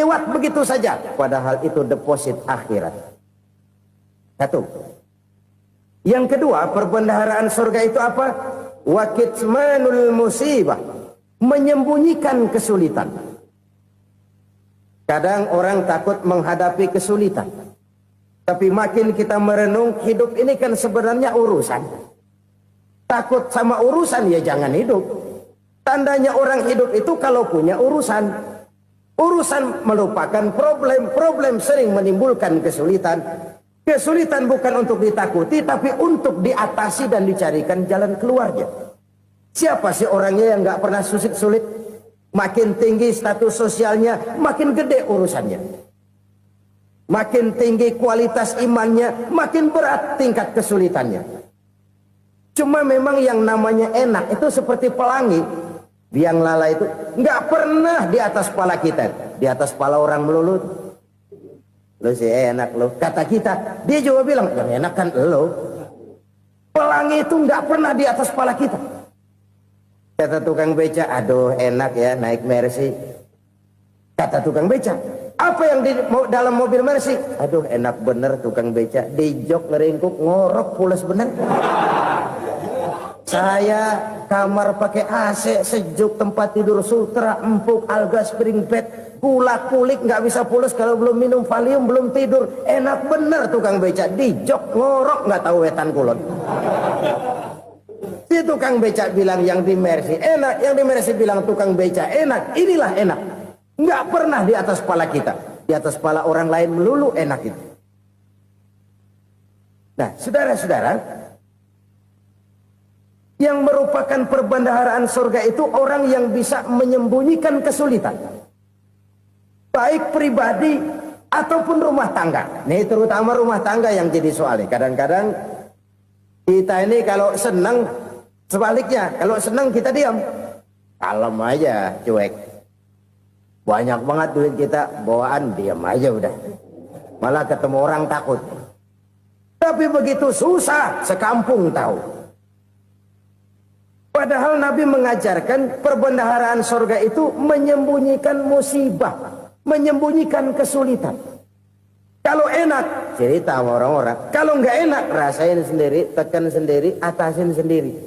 lewat begitu saja. Padahal itu deposit akhirat. Satu. Yang kedua, perbendaharaan surga itu apa? Wa kitmanul musibah. Menyembunyikan kesulitan. Kadang orang takut menghadapi kesulitan. Tapi makin kita merenung, hidup ini kan sebenarnya urusan. Takut sama urusan, ya jangan hidup. Tandanya orang hidup itu kalau punya urusan. Urusan melupakan problem. Problem sering menimbulkan kesulitan. Kesulitan bukan untuk ditakuti, tapi untuk diatasi dan dicarikan jalan keluarnya. Siapa sih orangnya yang gak pernah sulit-sulit? Makin tinggi status sosialnya, makin gede urusannya. Makin tinggi kualitas imannya, makin berat tingkat kesulitannya. Cuma memang yang namanya enak itu seperti pelangi. Biang lala itu nggak pernah di atas kepala kita, di atas kepala orang melulu. Lo sih enak lo, kata kita. Dia juga bilang yang enak kan lo. Pelangi itu nggak pernah di atas kepala kita. Kata tukang beca, aduh enak ya naik Mercy. Kata tukang beca, apa yang di dalam mobil Mercy? Aduh enak bener tukang beca, di jok ngeringkuk ngorok pules bener. Saya kamar pakai AC sejuk, tempat tidur sutra, empuk, alga, spring bed, gula kulik nggak bisa pules kalau belum minum Valium, belum tidur. Enak bener tukang beca, di jok ngorok nggak tahu wetan kulon. Si tukang beca bilang yang di Mercy enak, yang di Mercy bilang tukang beca enak. Inilah enak. Nggak pernah di atas kepala kita, di atas kepala orang lain melulu enak itu. Nah, saudara-saudara, yang merupakan perbendaharaan surga itu orang yang bisa menyembunyikan kesulitan, baik pribadi ataupun rumah tangga. Nih terutama rumah tangga yang jadi soalnya. Kadang-kadang kita ini kalau senang, sebaliknya kalau senang kita diam, kalem aja, cuek. Banyak banget duit kita bawaan, diam aja udah. Malah ketemu orang takut. Tapi begitu susah, sekampung tahu. Padahal Nabi mengajarkan perbendaharaan surga itu menyembunyikan musibah, menyembunyikan kesulitan. Kalau enak, cerita sama orang-orang. Kalau nggak enak, rasain sendiri, tekan sendiri, atasin sendiri.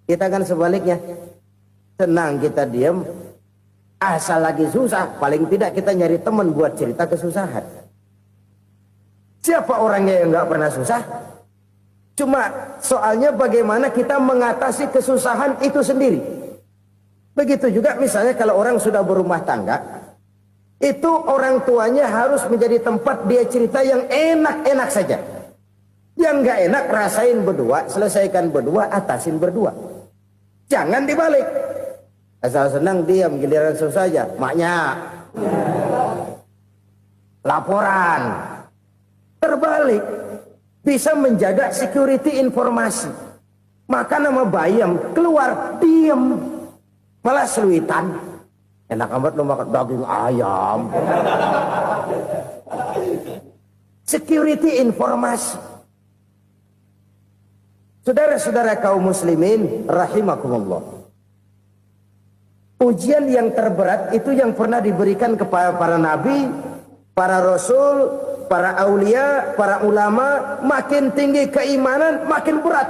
Kita kan sebaliknya. Senang kita diam, asal lagi susah, paling tidak kita nyari teman buat cerita kesusahan. Siapa orangnya yang nggak pernah susah? Cuma soalnya bagaimana kita mengatasi kesusahan itu sendiri. Begitu juga misalnya kalau orang sudah berumah tangga, itu orang tuanya harus menjadi tempat dia cerita yang enak-enak saja. Yang nggak enak rasain berdua, selesaikan berdua, atasin berdua. Jangan dibalik. Asal senang diam, giliran susah aja. Maknya laporan. Terbalik. Bisa menjaga security informasi. Maka nama bayam keluar diam, malah seluitan. Enak amat lo makan daging ayam. Security informasi. Saudara-saudara kaum muslimin rahimakumullah. Ujian yang terberat itu yang pernah diberikan kepada para nabi, para rasul, para aulia, para ulama. Makin tinggi keimanan, makin berat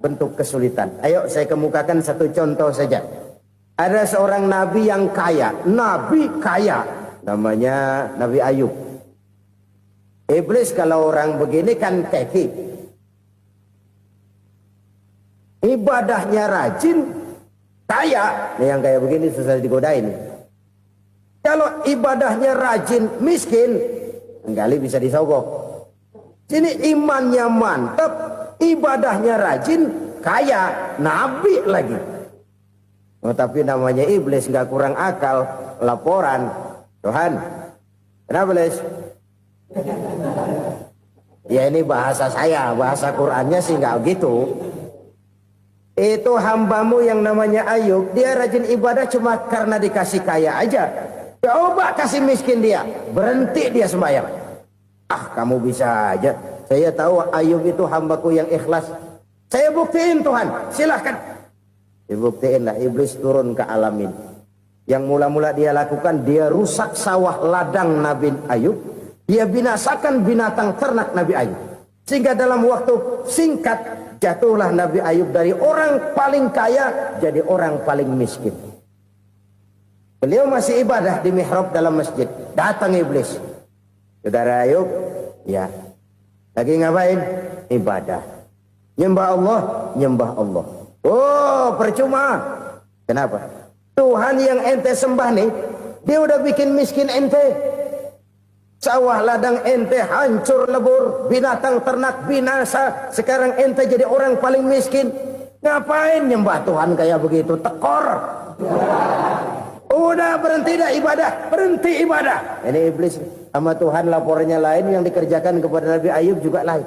bentuk kesulitan. Ayo saya kemukakan satu contoh saja. Ada seorang nabi yang kaya, nabi kaya, namanya Nabi Ayub. Iblis kalau orang begini kan keki, ibadahnya rajin, kaya. Nih yang kayak begini susah digodain. Kalau ibadahnya rajin, miskin, kali bisa disogok. Sini imannya mantap, ibadahnya rajin, kaya, nabi lagi. Oh, tapi namanya iblis nggak kurang akal. Laporan, Tuhan, kenapa iblis? Ya ini bahasa saya, bahasa Qurannya sih nggak gitu. Itu hambamu yang namanya Ayub, dia rajin ibadah cuma karena dikasih kaya aja. Coba kasih miskin dia, berhenti dia sembahyang. Ah, kamu bisa aja. Saya tahu Ayub itu hambaku yang ikhlas. Saya buktiin Tuhan, silahkan. Dibuktiin lah, iblis turun ke alamin. Yang mula-mula dia lakukan, dia rusak sawah ladang Nabi Ayub. Dia binasakan binatang ternak Nabi Ayub. Sehingga dalam waktu singkat, jatuhlah Nabi Ayub dari orang paling kaya jadi orang paling miskin. Beliau masih ibadah di mihrab dalam masjid. Datang iblis. Saudara Ayub, ya, lagi ngapain? Ibadah. Nyembah Allah, nyembah Allah. Oh, percuma. Kenapa? Tuhan yang ente sembah nih, dia udah bikin miskin ente. Sawah ladang ente hancur lebur, binatang ternak binasa. Sekarang ente jadi orang paling miskin. Ngapain nyembah Tuhan kayak begitu? Tekor. Udah berhenti dah ibadah, berhenti ibadah. Ini iblis sama Tuhan laporannya lain, yang dikerjakan kepada Nabi Ayub juga lain.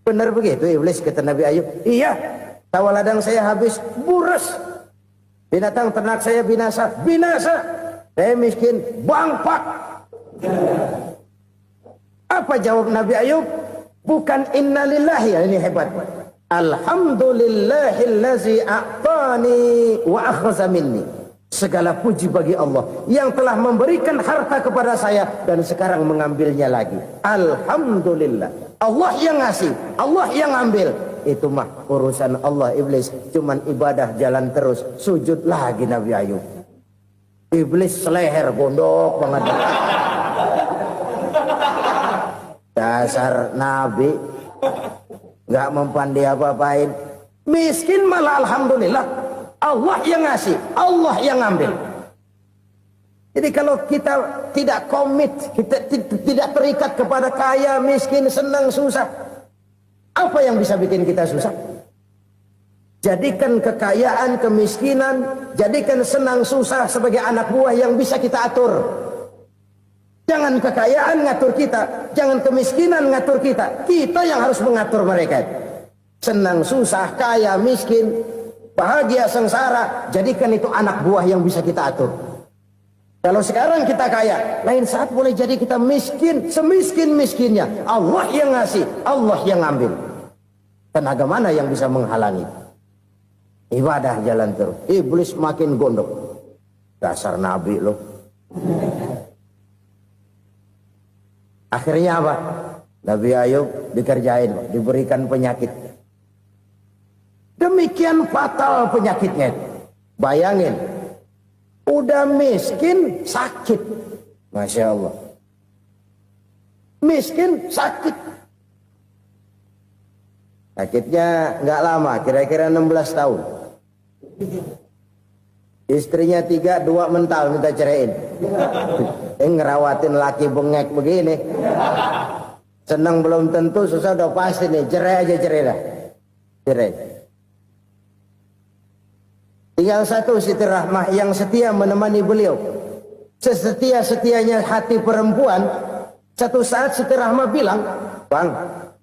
Benar begitu iblis kata Nabi Ayub? Iya, sawah ladang saya habis, buras. Binatang ternak saya binasa, binasa. Saya miskin, bangpak. Apa jawab Nabi Ayub? Bukan innalillahi, ini hebat. Alhamdulillahillazi a'tani wa akhza minni. Segala puji bagi Allah yang telah memberikan harta kepada saya dan sekarang mengambilnya lagi. Alhamdulillah. Allah yang ngasih, Allah yang ambil. Itu mah urusan Allah. Iblis cuman ibadah jalan terus, sujud lagi Nabi Ayub. Iblis seleher gondok banget. Dasar Nabi nggak mempan dia apa-apain. Miskin malah alhamdulillah. Allah yang ngasih, Allah yang ambil. Jadi kalau kita tidak komit, kita tidak terikat kepada kaya, miskin, senang, susah, apa yang bisa bikin kita susah? Jadikan kekayaan, kemiskinan, jadikan senang, susah sebagai anak buah yang bisa kita atur. Jangan kekayaan ngatur kita, jangan kemiskinan ngatur kita. Kita yang harus mengatur mereka. Senang, susah, kaya, miskin, bahagia, sengsara, jadikan itu anak buah yang bisa kita atur. Kalau sekarang kita kaya, lain saat boleh jadi kita miskin, semiskin-miskinnya. Allah yang ngasih, Allah yang ngambil. Tenaga mana yang bisa menghalangi? Ibadah jalan terus. Iblis makin gondok. Dasar Nabi loh. Akhirnya apa? Nabi Ayub dikerjain, diberikan penyakit. Demikian fatal penyakitnya. Bayangin, udah miskin, sakit. Masya Allah. Miskin, sakit. Sakitnya nggak lama, kira-kira 16 tahun. Istrinya 3, 2 mental minta ceraiin. Ngerawatin laki bengek begini. Senang belum tentu, susah udah pasti nih. Cerai aja, cerai dah. Cerai. Tinggal satu Siti Rahmah yang setia menemani beliau. Sesetia-setianya hati perempuan. Satu saat Siti Rahmah bilang, "Bang,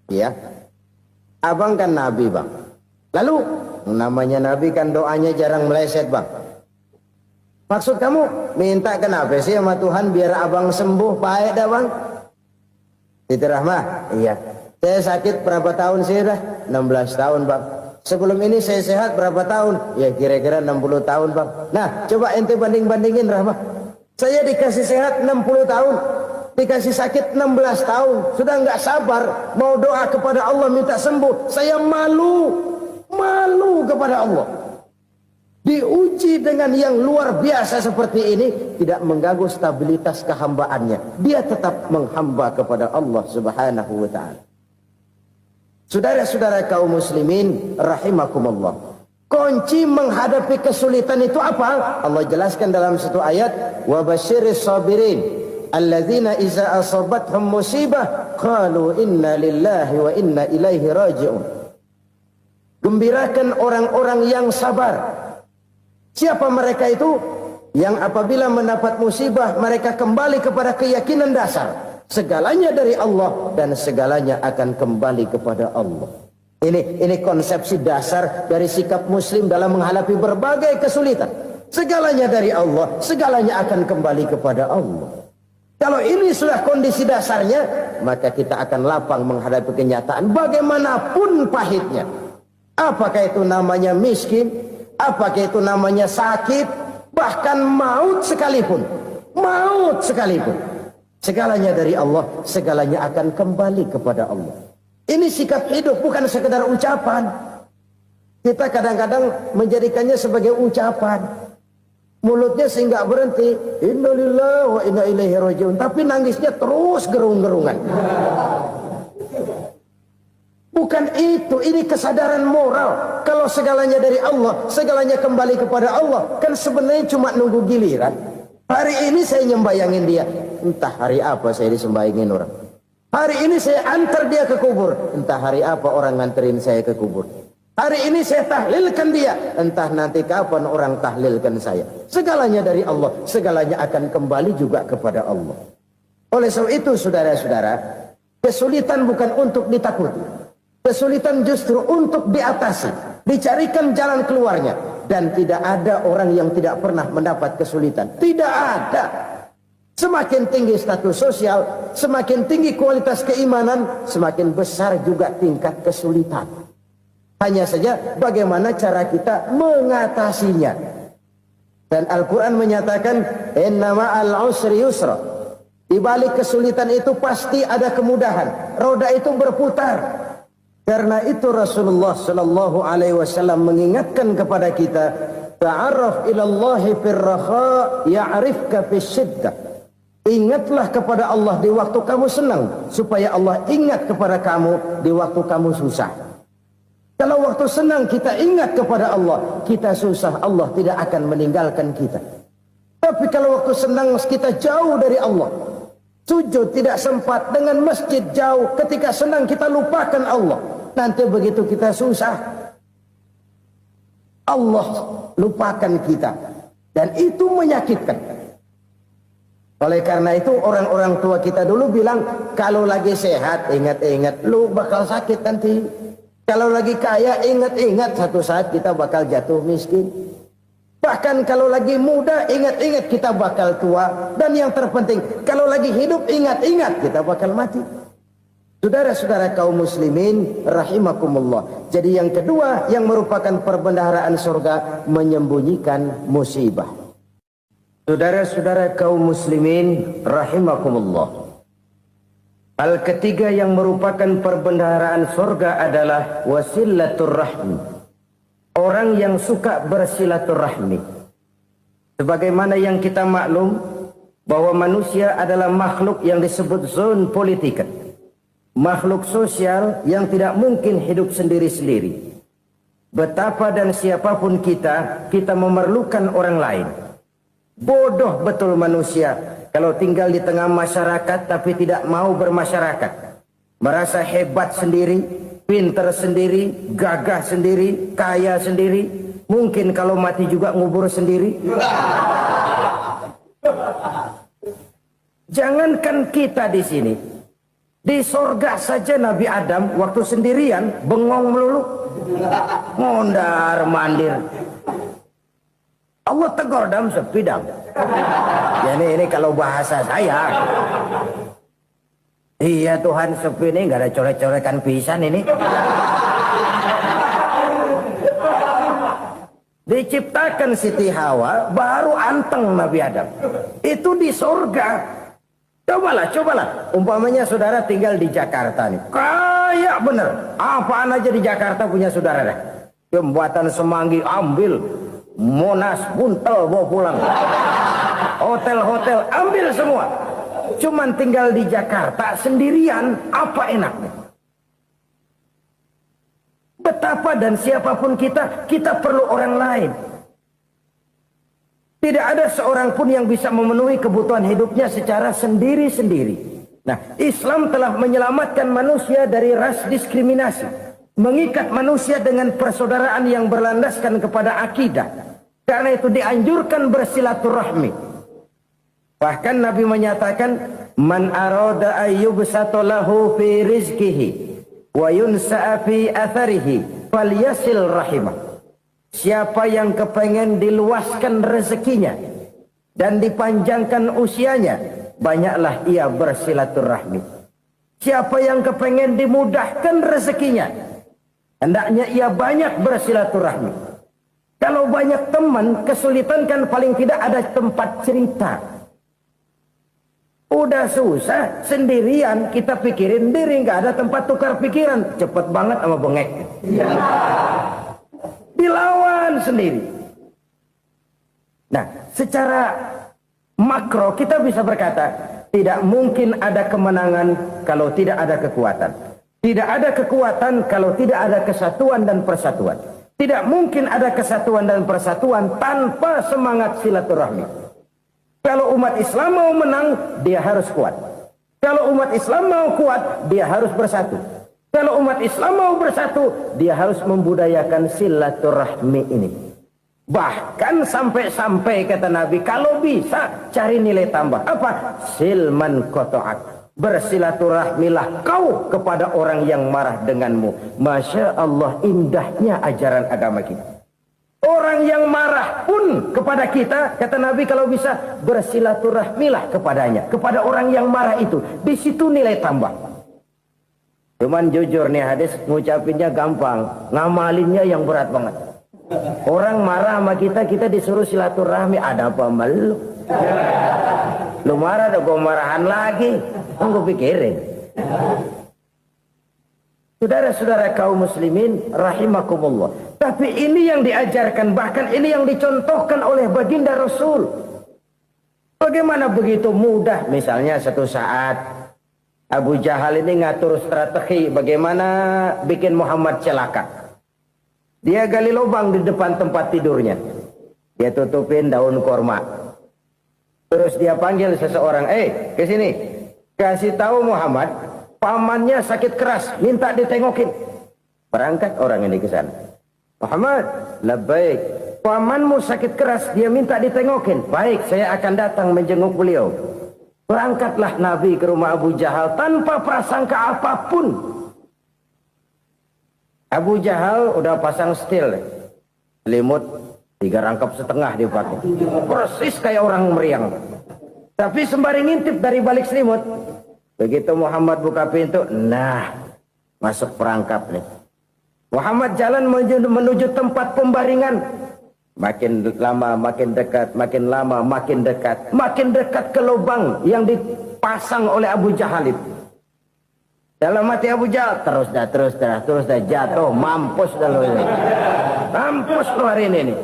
ya, abang kan Nabi bang. Lalu namanya Nabi kan doanya jarang meleset bang. Maksud kamu minta kenapa sih sama Tuhan biar abang sembuh baik dah bang?" Siti Rahmah, iya. Saya sakit berapa tahun sih dah? 16 tahun bang. Sebelum ini saya sehat berapa tahun? Ya kira-kira 60 tahun bang. Nah coba ente banding-bandingin Rahmah. Saya dikasih sehat 60 tahun. Dikasih sakit 16 tahun. Sudah nggak sabar. Mau doa kepada Allah minta sembuh. Saya malu. Malu kepada Allah. Diuji dengan yang luar biasa seperti ini. Tidak mengganggu stabilitas kehambaannya. Dia tetap menghamba kepada Allah subhanahu wa ta'ala. Saudara-saudara kaum muslimin rahimakumullah. Kunci menghadapi kesulitan itu apa? Allah jelaskan dalam satu ayat, wa basyiris sabirin alladzina iza asabathum musibah qalu inna lillahi wa inna ilaihi raji'un. Gembirakan orang-orang yang sabar. Siapa mereka itu? Yang apabila mendapat musibah mereka kembali kepada keyakinan dasar. Segalanya dari Allah dan segalanya akan kembali kepada Allah. Ini konsepsi dasar dari sikap muslim dalam menghadapi berbagai kesulitan. Segalanya dari Allah, segalanya akan kembali kepada Allah. Kalau ini sudah kondisi dasarnya, maka kita akan lapang menghadapi kenyataan bagaimanapun pahitnya. Apakah itu namanya miskin? Apakah itu namanya sakit? bahkan maut sekalipun, segalanya dari Allah, segalanya akan kembali kepada Allah. Ini sikap hidup, bukan sekedar ucapan. Kita kadang-kadang menjadikannya sebagai ucapan. Mulutnya sehingga berhenti, innalillahi wa inna ilaihi rajiun, tapi nangisnya terus gerung-gerungan. Bukan itu, ini kesadaran moral. Kalau segalanya dari Allah, segalanya kembali kepada Allah, kan sebenarnya cuma nunggu giliran. Hari ini saya nyembayangin dia, entah hari apa saya disembayangin orang. Hari ini saya antar dia ke kubur, entah hari apa orang nganterin saya ke kubur. Hari ini saya tahlilkan dia, entah nanti kapan orang tahlilkan saya. Segalanya dari Allah, segalanya akan kembali juga kepada Allah. Oleh sebab itu saudara-saudara, kesulitan bukan untuk ditakuti. Kesulitan justru untuk diatasi, dicarikan jalan keluarnya. Dan tidak ada orang yang tidak pernah mendapat kesulitan. Tidak ada. Semakin tinggi status sosial, semakin tinggi kualitas keimanan, semakin besar juga tingkat kesulitan. Hanya saja bagaimana cara kita mengatasinya. Dan Al-Quran menyatakan, inna ma'al usri yusra. Di balik kesulitan itu pasti ada kemudahan. Roda itu berputar. Karena itu Rasulullah sallallahu alaihi wasallam mengingatkan kepada kita, ta'arraf ilallahi firraha ya'rifka fisyiddah. Ingatlah kepada Allah di waktu kamu senang, supaya Allah ingat kepada kamu di waktu kamu susah. Kalau waktu senang kita ingat kepada Allah, kita susah, Allah tidak akan meninggalkan kita. Tapi kalau waktu senang kita jauh dari Allah, sujud tidak sempat, dengan masjid jauh, ketika senang kita lupakan Allah. Nanti begitu kita susah, Allah lupakan kita. Dan itu menyakitkan. Oleh karena itu orang-orang tua kita dulu bilang, kalau lagi sehat ingat-ingat, lu bakal sakit nanti. Kalau lagi kaya ingat-ingat, satu saat kita bakal jatuh miskin. Bahkan kalau lagi muda ingat-ingat kita bakal tua. Dan yang terpenting, kalau lagi hidup ingat-ingat kita bakal mati. Saudara-saudara kaum muslimin rahimakumullah. Jadi yang kedua yang merupakan perbendaharaan surga, menyembunyikan musibah. Saudara-saudara kaum muslimin rahimakumullah. Hal ketiga yang merupakan perbendaharaan surga adalah wasilatur rahmi. Orang yang suka bersilaturahmi. Sebagaimana yang kita maklum bahwa manusia adalah makhluk yang disebut zon politika. Makhluk sosial yang tidak mungkin hidup sendiri-sendiri. Betapa dan siapapun kita memerlukan orang lain. Bodoh betul manusia kalau tinggal di tengah masyarakat tapi tidak mau bermasyarakat. Merasa hebat sendiri, pinter sendiri, gagah sendiri, kaya sendiri. Mungkin kalau mati juga ngubur sendiri. Jangankan kita di sini, di sorga saja Nabi Adam waktu sendirian bengong melulu, mondar mandir. Allah tegur dam sepidam. Ya ini kalau bahasa saya. Iya Tuhan, sepi ini nggak ada coret-corekan pisan ini. Diciptakan Siti Hawa, baru anteng Nabi Adam. Itu di sorga. Cobalah. Umpamanya saudara tinggal di Jakarta nih. Kayak bener. Apaan aja di Jakarta punya saudara dah. Jembatan Semanggi ambil. Monas, Buntel bawa pulang. Hotel-hotel ambil semua. Cuman tinggal di Jakarta sendirian, apa enaknya? Betapa dan siapapun kita perlu orang lain. Tidak ada seorang pun yang bisa memenuhi kebutuhan hidupnya secara sendiri-sendiri. Nah, Islam telah menyelamatkan manusia dari ras diskriminasi. Mengikat manusia dengan persaudaraan yang berlandaskan kepada akidah. Karena itu dianjurkan bersilaturahmi. Bahkan Nabi menyatakan, man arada ayyubsata lahu fi rizqihi wa yunsa'a fi atharihi falyasil rahimah. Siapa yang kepengen diluaskan rezekinya dan dipanjangkan usianya, banyaklah ia bersilaturahmi. Siapa yang kepengen dimudahkan rezekinya, hendaknya ia banyak bersilaturahmi. Kalau banyak teman, kesulitan kan paling tidak ada tempat cerita. Udah susah, sendirian kita pikirin diri, nggak ada tempat tukar pikiran. Cepet banget sama bengek. Dilawan sendiri. Nah, secara makro kita bisa berkata, tidak mungkin ada kemenangan kalau tidak ada kekuatan. Tidak ada kekuatan kalau tidak ada kesatuan dan persatuan. Tidak mungkin ada kesatuan dan persatuan tanpa semangat silaturahmi. Kalau umat Islam mau menang, dia harus kuat. Kalau umat Islam mau kuat, dia harus bersatu. Kalau umat Islam mau bersatu, dia harus membudayakan silaturahmi ini. Bahkan sampai-sampai kata Nabi, kalau bisa cari nilai tambah. Apa? Silman qata'ak. Bersilaturahmilah kau kepada orang yang marah denganmu. Masya Allah, indahnya ajaran agama kita. Orang yang marah pun kepada kita, kata Nabi, kalau bisa bersilaturahmilah kepadanya, kepada orang yang marah itu. Di situ nilai tambah. Cuman jujur nih hadis, ngucapinnya gampang, ngamalinnya yang berat banget. Orang marah sama kita, kita disuruh silaturahmi. Ada apa malu? Lu marah, ada gue marahan lagi. Tunggu pikirin. Saudara-saudara kaum muslimin rahimakumullah. Tapi ini yang diajarkan, bahkan ini yang dicontohkan oleh baginda Rasul. Bagaimana begitu mudah, misalnya satu saat Abu Jahal ini ngatur strategi bagaimana bikin Muhammad celaka. Dia gali lubang di depan tempat tidurnya. Dia tutupin daun korma. Terus dia panggil seseorang, ke sini. Kasih tahu Muhammad, pamannya sakit keras, minta ditengokin. Berangkat orang ini ke sana. Muhammad, labbaik. Pamanmu sakit keras, dia minta ditengokin. Baik, saya akan datang menjenguk beliau. Berangkatlah Nabi ke rumah Abu Jahal tanpa prasangka apapun. Abu Jahal udah pasang setil, selimut 3 rangkap setengah dipakai, persis kayak orang meriang. Tapi sembari ngintip dari balik selimut, begitu Muhammad buka pintu, nah masuk perangkap nih. Muhammad jalan menuju tempat pembaringan. Makin lama makin dekat, makin lama makin dekat, makin dekat ke lubang yang dipasang oleh Abu Jahal itu. Dalam hati Abu Jahal, terus dah jatuh, mampus dah lo ini. Mampus lo hari ini.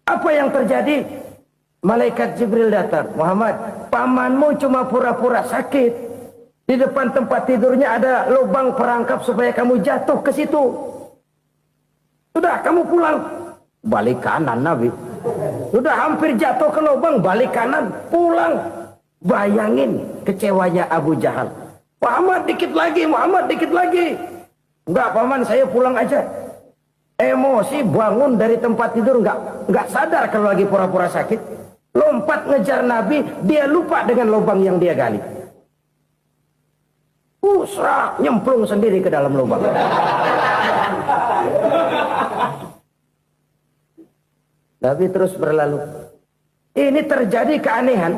Apa yang terjadi? Malaikat Jibril datang. Muhammad, pamanmu cuma pura-pura sakit. Di depan tempat tidurnya ada lubang perangkap supaya kamu jatuh ke situ. Sudah, kamu pulang. Balik kanan Nabi. Sudah hampir jatuh ke lubang, balik kanan, pulang. Bayangin kecewanya Abu Jahal. Muhammad dikit lagi, Muhammad dikit lagi. Enggak paman, saya pulang aja. Emosi bangun dari tempat tidur, enggak sadar kalau lagi pura-pura sakit. Lompat ngejar Nabi, dia lupa dengan lubang yang dia gali. Serak, nyemplung sendiri ke dalam lubang. Nabi terus berlalu. Ini terjadi keanehan.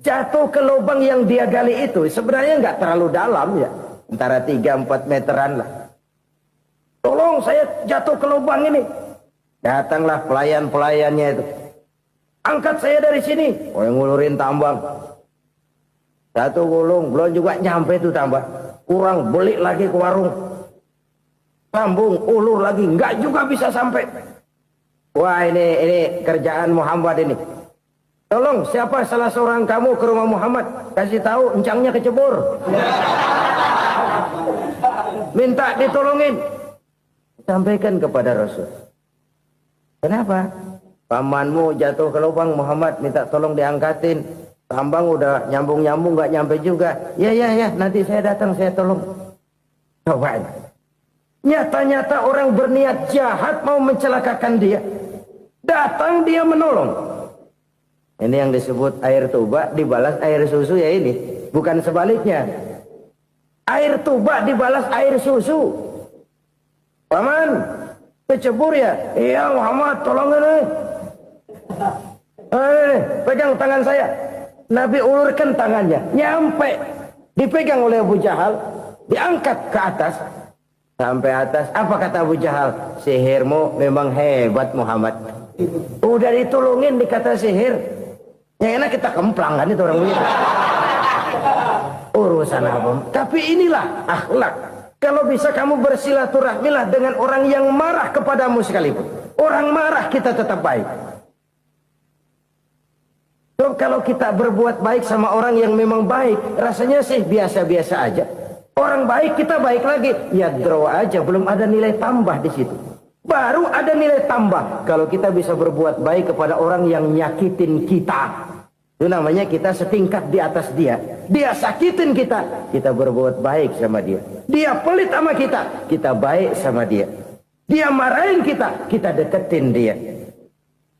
Jatuh ke lubang yang dia gali itu sebenarnya nggak terlalu dalam ya, antara 3-4 meteran lah. Tolong saya jatuh ke lubang ini. Datanglah pelayan-pelayannya itu. Angkat saya dari sini. Oh, yang ngulurin tambang. Satu gulung, belum juga nyampe itu tambang. Kurang, beli lagi ke warung. Sambung, ulur lagi, nggak juga bisa sampai. Wah, ini kerjaan Muhammad ini. Tolong, siapa salah seorang kamu ke rumah Muhammad, kasih tahu encangnya kecebur. Minta ditolongin. Sampaikan kepada Rasul. Kenapa? Pamanmu jatuh ke lubang, Muhammad minta tolong diangkatin. Tambang udah nyambung-nyambung nggak nyampe juga. Ya, nanti saya datang, saya tolong. Coba. Nyata-nyata orang berniat jahat mau mencelakakan dia. Datang dia menolong. Ini yang disebut air tuba dibalas air susu ya ini. Bukan sebaliknya. Air tuba dibalas air susu. Paman, kecebur ya? Iya Muhammad, tolong ini. Pegang tangan saya. Nabi ulurkan tangannya. Nyampe. Dipegang oleh Abu Jahal. Diangkat ke atas. Sampai atas, apa kata Abu Jahal? Sihirmu memang hebat Muhammad. Udah ditolongin dikata sihir. Yang enak kita kemplang kan itu orang begitu. Urusan apa? Tapi inilah akhlak. Kalau bisa kamu bersilaturahmilah dengan orang yang marah kepadamu sekalipun. Orang marah kita tetap baik. So, kalau kita berbuat baik sama orang yang memang baik, rasanya sih biasa-biasa aja. Orang baik kita baik lagi, ya draw aja, belum ada nilai tambah di situ. Baru ada nilai tambah kalau kita bisa berbuat baik kepada orang yang nyakitin kita. Itu namanya kita setingkat di atas dia. Dia sakitin kita, kita berbuat baik sama dia. Dia pelit sama kita baik sama dia. Dia marahin kita deketin dia.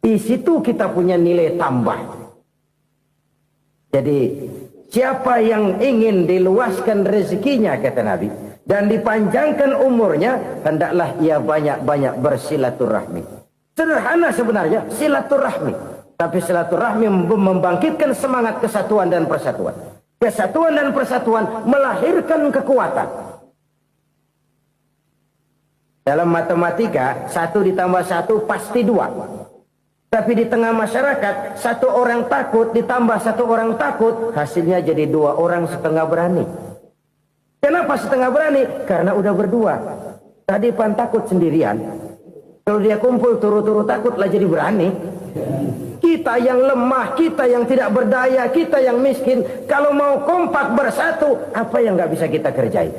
Di situ kita punya nilai tambah. Jadi siapa yang ingin diluaskan rezekinya, kata Nabi, dan dipanjangkan umurnya, hendaklah ia banyak-banyak bersilaturahmi. Sederhana sebenarnya silaturahmi, tapi silaturahmi membangkitkan semangat kesatuan dan persatuan. Kesatuan dan persatuan melahirkan kekuatan. Dalam matematika 1 ditambah 1 pasti 2. Tapi di tengah masyarakat, 1 orang takut ditambah 1 orang takut, hasilnya jadi 2 orang setengah berani. Kenapa setengah berani? Karena udah berdua. Tadi pan takut sendirian. Kalau dia kumpul turu-turu takut lah jadi berani. Kita yang lemah, kita yang tidak berdaya, kita yang miskin, kalau mau kompak bersatu, apa yang nggak bisa kita kerjain?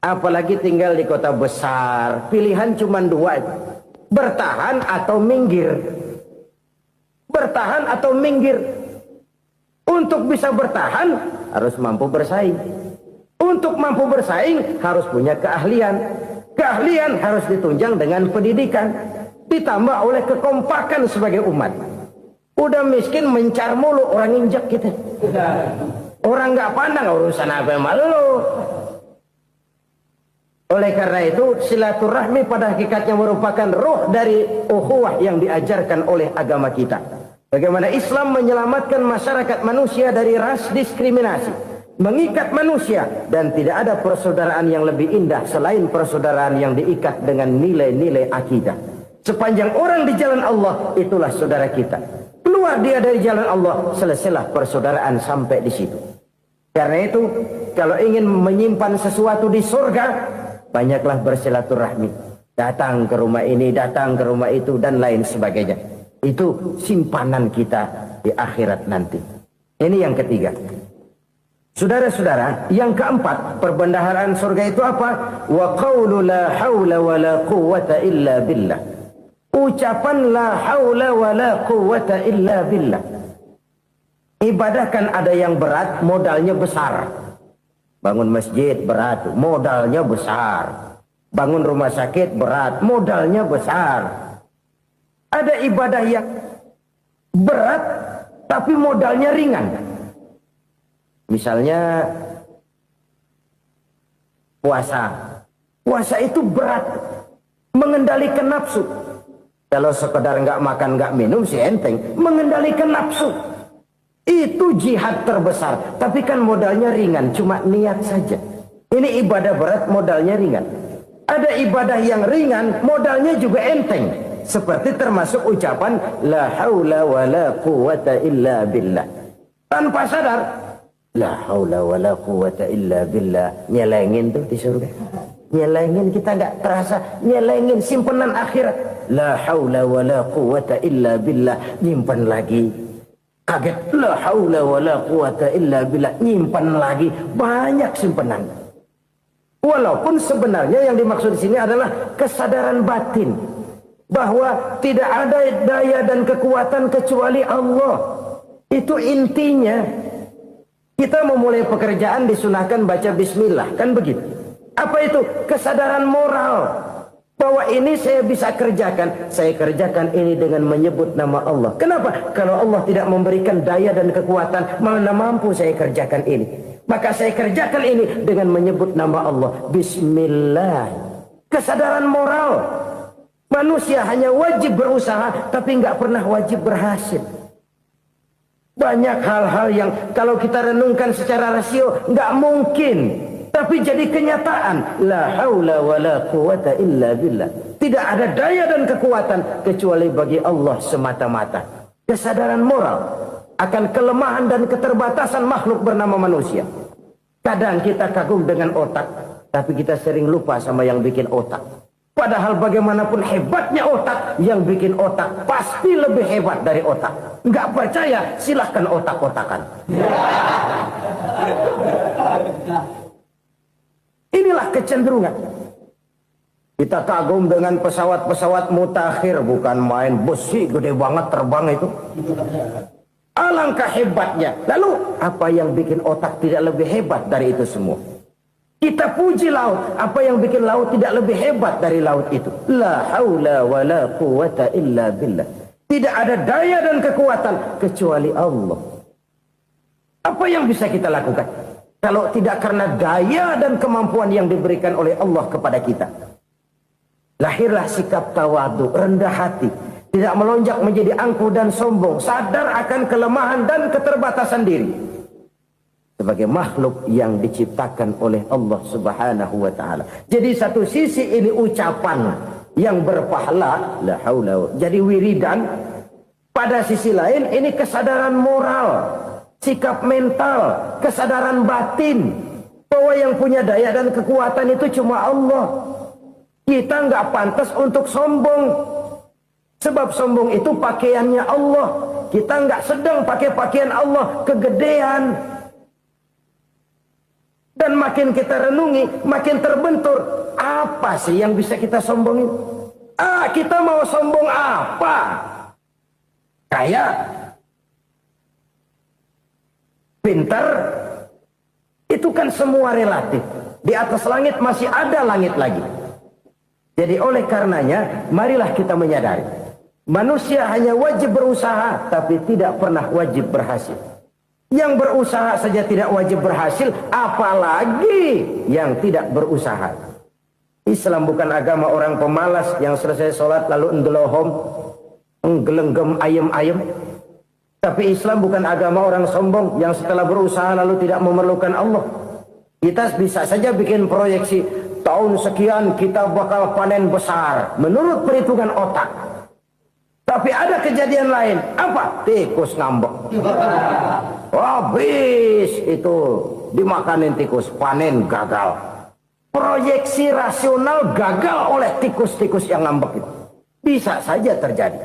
Apalagi tinggal di kota besar, pilihan cuma 2. Bertahan atau minggir. Bertahan atau minggir. Untuk bisa bertahan harus mampu bersaing. Untuk mampu bersaing harus punya keahlian. Keahlian harus ditunjang dengan pendidikan, ditambah oleh kekompakan sebagai umat. Udah miskin mencar mulu, orang injek kita. Orang nggak pandang urusan apa yang malu. Oleh karena itu, silaturahmi pada hakikatnya merupakan roh dari ukhuwah yang diajarkan oleh agama kita. Bagaimana Islam menyelamatkan masyarakat manusia dari ras diskriminasi, mengikat manusia, dan tidak ada persaudaraan yang lebih indah selain persaudaraan yang diikat dengan nilai-nilai akidah. Sepanjang orang di jalan Allah, itulah saudara kita. Keluar dia dari jalan Allah, selesailah persaudaraan sampai di situ. Karena itu, kalau ingin menyimpan sesuatu di surga, banyaklah bersilaturahmi. Datang ke rumah ini, datang ke rumah itu, dan lain sebagainya. Itu simpanan kita di akhirat nanti. Ini yang ketiga. Saudara-saudara, yang keempat, perbendaharaan surga itu apa? Wa qawlu la hawla wa la quwwata illa billah. Ucapan la hawla wa la quwwata illa billah. Ibadah kan ada yang berat, modalnya besar. Bangun masjid berat, modalnya besar. Bangun rumah sakit berat, modalnya besar. Ada ibadah yang berat tapi modalnya ringan. Misalnya puasa. Puasa itu berat, mengendalikan nafsu. Kalau sekedar nggak makan nggak minum sih enteng, mengendalikan nafsu. Itu jihad terbesar, tapi kan modalnya ringan, cuma niat saja. Ini ibadah berat, modalnya ringan. Ada ibadah yang ringan, modalnya juga enteng. Seperti termasuk ucapan la haula wa la quwwata illa billah. Tanpa sadar, la haula wa la quwwata illa billah. Nyelengin tuh di surga. Nyelengin, kita nggak terasa, nyelengin simpenan akhirat. La haula wa la quwwata illa billah. Nyimpan lagi. Kaget, la haula wa la quwata illa billah, nyimpan lagi, banyak simpanan. Walaupun sebenarnya yang dimaksud di sini adalah kesadaran batin bahwa tidak ada daya dan kekuatan kecuali Allah. Itu intinya. Kita memulai pekerjaan disunahkan baca bismillah, kan begitu. Apa itu? Kesadaran moral. Bahwa ini saya bisa kerjakan. Saya kerjakan ini dengan menyebut nama Allah. Kenapa? Kalau Allah tidak memberikan daya dan kekuatan, mana mampu saya kerjakan ini. Maka saya kerjakan ini dengan menyebut nama Allah. Bismillah. Kesadaran moral. Manusia hanya wajib berusaha, tapi nggak pernah wajib berhasil. Banyak hal-hal yang kalau kita renungkan secara rasio, nggak mungkin. Tapi jadi kenyataan, la haula wala quwata illa billah. Tidak ada daya dan kekuatan kecuali bagi Allah semata-mata. Kesadaran moral akan kelemahan dan keterbatasan makhluk bernama manusia. Kadang kita kagum dengan otak, tapi kita sering lupa sama yang bikin otak. Padahal bagaimanapun hebatnya otak, yang bikin otak pasti lebih hebat dari otak. Nggak percaya, silahkan otak-otakan. Inilah kecenderungan. Kita kagum dengan pesawat-pesawat mutakhir, bukan main, besi gede banget terbang itu. Alangkah hebatnya. Lalu apa yang bikin otak tidak lebih hebat dari itu semua? Kita puji laut, apa yang bikin laut tidak lebih hebat dari laut itu? La haula wala quwata illa billah. Tidak ada daya dan kekuatan kecuali Allah. Apa yang bisa kita lakukan kalau tidak karena daya dan kemampuan yang diberikan oleh Allah kepada kita? Lahirlah sikap tawadu, rendah hati, tidak melonjak menjadi angkuh dan sombong, sadar akan kelemahan dan keterbatasan diri sebagai makhluk yang diciptakan oleh Allah Subhanahu wa taala. Jadi satu sisi ini ucapan yang berpahala, la haula, jadi wiridan. Pada sisi lain ini kesadaran moral, sikap mental, kesadaran batin bahwa yang punya daya dan kekuatan itu cuma Allah. Kita nggak pantas untuk sombong, sebab sombong itu pakaiannya Allah. Kita nggak sedang pakai pakaian Allah, kegedean. Dan makin kita renungi, makin terbentur. Apa sih yang bisa kita sombongin? Kita mau sombong apa? Kaya, pintar, itu kan semua relatif. Di atas langit masih ada langit lagi. Jadi oleh karenanya, marilah kita menyadari, manusia hanya wajib berusaha, tapi tidak pernah wajib berhasil. Yang berusaha saja tidak wajib berhasil, apalagi yang tidak berusaha. Islam bukan agama orang pemalas yang selesai sholat lalu endelohom, nggelenggem ayem-ayem. Tapi Islam bukan agama orang sombong yang setelah berusaha lalu tidak memerlukan Allah. Kita bisa saja bikin proyeksi, tahun sekian kita bakal panen besar menurut perhitungan otak. Tapi ada kejadian lain. Apa? Tikus ngambek. Habis itu dimakanin tikus, panen gagal. Proyeksi rasional gagal oleh tikus-tikus yang ngambek itu. Bisa saja terjadi.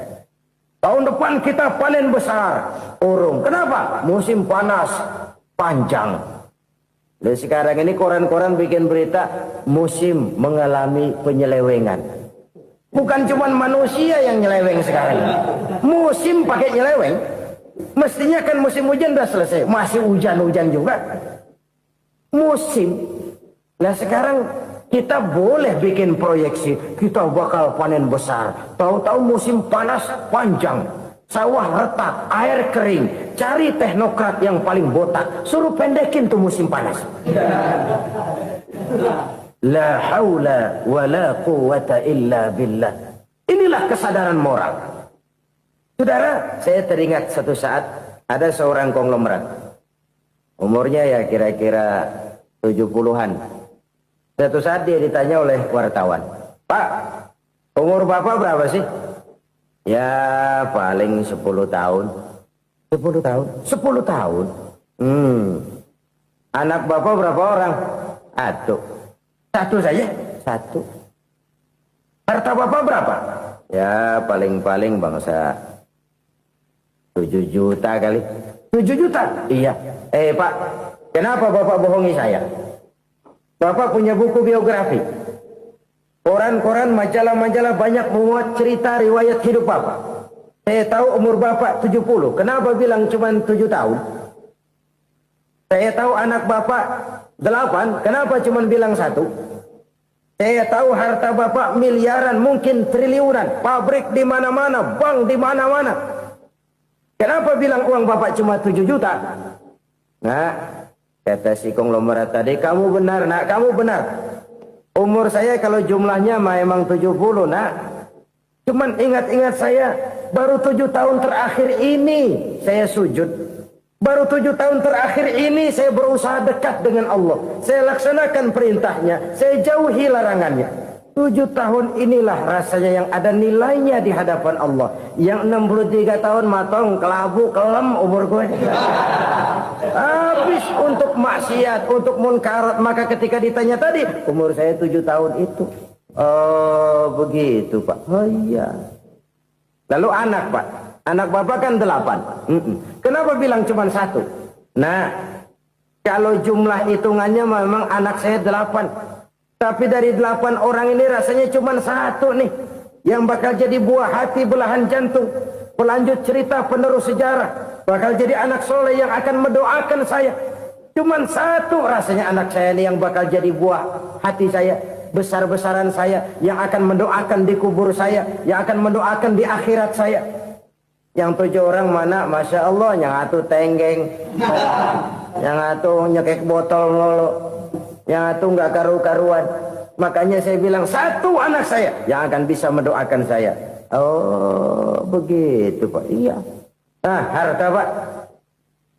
Tahun depan kita panen besar, urung. Kenapa? Musim panas panjang. Dan sekarang ini koran-koran bikin berita musim mengalami penyelewengan. Bukan cuma manusia yang nyeleweng sekarang. Musim pakai nyeleweng. Mestinya kan musim hujan udah selesai, masih hujan-hujan juga. Musim. Nah sekarang kita boleh bikin proyeksi, kita bakal panen besar. Tahu-tahu musim panas panjang, sawah retak, air kering. Cari teknokrat yang paling botak, suruh pendekin tuh musim panas. La haula wala quwata illa billah. Inilah kesadaran moral. Saudara, saya teringat satu saat ada seorang konglomerat. Umurnya ya kira-kira 70-an. Satu saat dia ditanya oleh wartawan, "Pak, umur Bapak berapa sih?" "Ya paling 10 tahun." 10 tahun? 10 tahun? Anak Bapak berapa orang? Satu. Satu saja? Satu. Harta Bapak berapa? Ya paling-paling bangsa 7 juta kali. 7 juta? Iya. Pak, kenapa Bapak bohongi saya? Bapak punya buku biografi. Koran-koran, majalah-majalah banyak memuat cerita riwayat hidup Bapak. Saya tahu umur Bapak 70. Kenapa bilang cuma 7 tahun? Saya tahu anak Bapak 8. Kenapa cuma bilang 1? Saya tahu harta Bapak miliaran, mungkin triliunan. Pabrik di mana-mana, bank di mana-mana. Kenapa bilang uang Bapak cuma 7 juta? Nah, kata si konglomerat tadi, kamu benar nak, kamu benar. Umur saya kalau jumlahnya memang 70 nak. Cuman ingat-ingat saya, baru 7 tahun terakhir ini saya sujud. Baru 7 tahun terakhir ini saya berusaha dekat dengan Allah. Saya laksanakan perintahnya, saya jauhi larangannya. 7 tahun inilah rasanya yang ada nilainya di hadapan Allah. Yang 63 tahun matong, kelabu, kelem umur gue. Habis untuk maksiat, untuk munkarat. Maka ketika ditanya tadi, umur saya 7 tahun itu. Oh begitu Pak. Oh iya. Lalu anak Pak. Anak Bapak kan 8. Kenapa bilang cuma 1? Nah, kalau jumlah hitungannya memang anak saya 8. Tapi dari 8 orang ini rasanya cuma 1 nih. Yang bakal jadi buah hati, belahan jantung. Pelanjut cerita, penerus sejarah. Bakal jadi anak soleh yang akan mendoakan saya. Cuma 1 rasanya anak saya ini yang bakal jadi buah hati saya. Besar-besaran saya. Yang akan mendoakan di kubur saya. Yang akan mendoakan di akhirat saya. Yang 7 orang mana? Masya Allah. Yang satu tenggeng. Yang satu nyekek botol mulu. Yang satu nggak karu-karuan. Makanya saya bilang 1 anak saya yang akan bisa mendoakan saya. Oh begitu Pak. Iya. Nah harta Pak.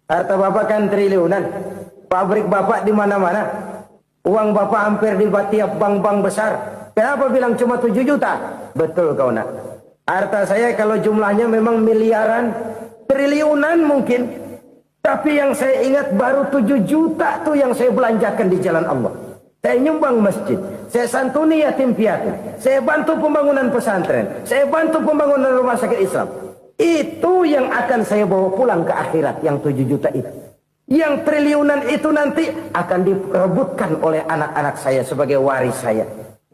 Harta Bapak kan triliunan. Pabrik Bapak di mana-mana. Uang Bapak hampir di tiap bank-bank besar. Kenapa bilang cuma 7 juta? Betul kau nak. Harta saya kalau jumlahnya memang miliaran, triliunan mungkin. Tapi yang saya ingat baru 7 juta tuh yang saya belanjakan di jalan Allah. Saya nyumbang masjid, saya santuni yatim piatu, saya bantu pembangunan pesantren, saya bantu pembangunan rumah sakit Islam. Itu yang akan saya bawa pulang ke akhirat, yang 7 juta itu. Yang triliunan itu nanti akan diperebutkan oleh anak-anak saya sebagai waris saya.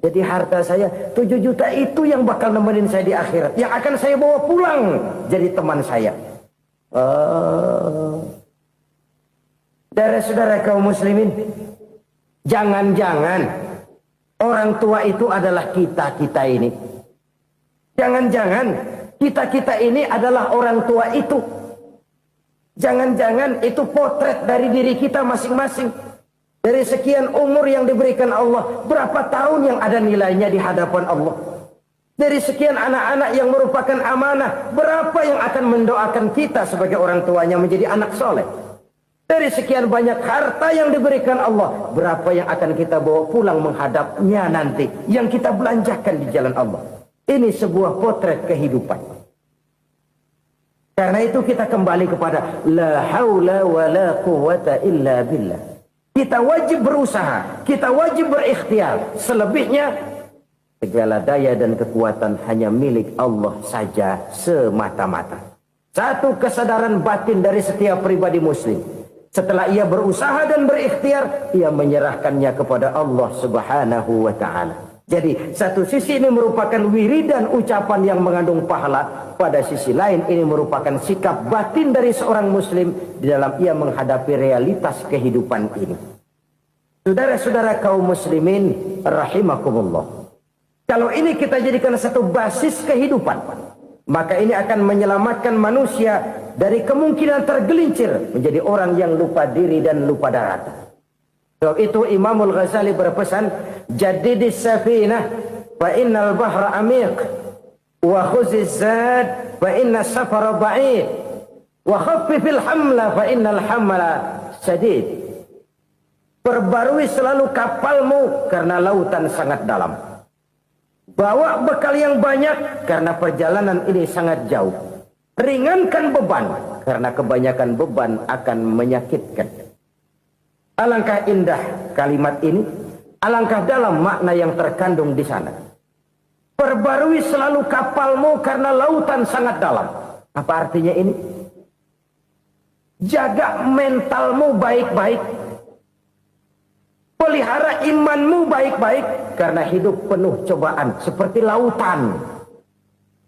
Jadi harta saya 7 juta itu yang bakal nemenin saya di akhirat, yang akan saya bawa pulang jadi teman saya. Saudara-saudara kaum muslimin, jangan-jangan orang tua itu adalah kita-kita ini. Jangan-jangan kita-kita ini adalah orang tua itu. Jangan-jangan itu potret dari diri kita masing-masing. Dari sekian umur yang diberikan Allah, berapa tahun yang ada nilainya di hadapan Allah. Dari sekian anak-anak yang merupakan amanah, berapa yang akan mendoakan kita sebagai orang tuanya menjadi anak soleh. Dari sekian banyak harta yang diberikan Allah, berapa yang akan kita bawa pulang menghadapnya nanti, yang kita belanjakan di jalan Allah. Ini sebuah potret kehidupan. Karena itu kita kembali kepada la haula wa la quwwata illa billah. Kita wajib berusaha, kita wajib berikhtiar. Selebihnya segala daya dan kekuatan hanya milik Allah saja semata-mata. Satu kesadaran batin dari setiap pribadi muslim. Setelah ia berusaha dan berikhtiar, ia menyerahkannya kepada Allah Subhanahu wa ta'ala. Jadi satu sisi ini merupakan wiridan ucapan yang mengandung pahala. Pada sisi lain ini merupakan sikap batin dari seorang muslim di dalam ia menghadapi realitas kehidupan ini. Saudara-saudara kaum muslimin rahimakumullah. Kalau ini kita jadikan satu basis kehidupan, maka ini akan menyelamatkan manusia dari kemungkinan tergelincir menjadi orang yang lupa diri dan lupa darat. Sebab itu Imamul Ghazali berpesan, jadidis safinah fa innal bahra amiq wa khuziz zad fa inna safara ba'id wa khaffifil hamla fa innal hamla sadid. Perbarui selalu kapalmu karena lautan sangat dalam. Bawa bekal yang banyak karena perjalanan ini sangat jauh. Ringankan beban karena kebanyakan beban akan menyakitkan. Alangkah indah kalimat ini, alangkah dalam makna yang terkandung di sana. Perbarui selalu kapalmu karena lautan sangat dalam. Apa artinya ini? Jaga mentalmu baik-baik. Pelihara imanmu baik-baik karena hidup penuh cobaan seperti lautan.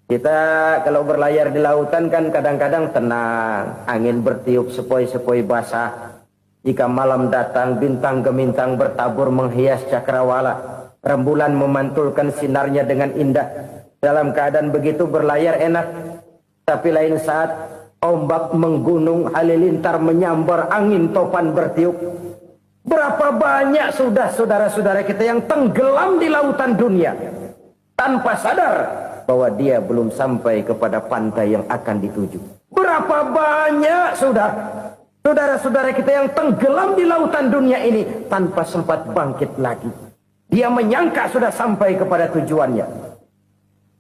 Kita kalau berlayar di lautan kan kadang-kadang tenang, angin bertiup sepoi-sepoi basah. Jika malam datang bintang gemintang bertabur menghias cakrawala, rembulan memantulkan sinarnya dengan indah. Dalam keadaan begitu berlayar enak, tapi lain saat ombak menggunung, halilintar menyambar, angin topan bertiup. Berapa banyak sudah saudara-saudara kita yang tenggelam di lautan dunia tanpa sadar bahwa dia belum sampai kepada pantai yang akan dituju. Berapa banyak sudah Saudara-saudara kita yang tenggelam di lautan dunia ini tanpa sempat bangkit lagi. Dia menyangka sudah sampai kepada tujuannya.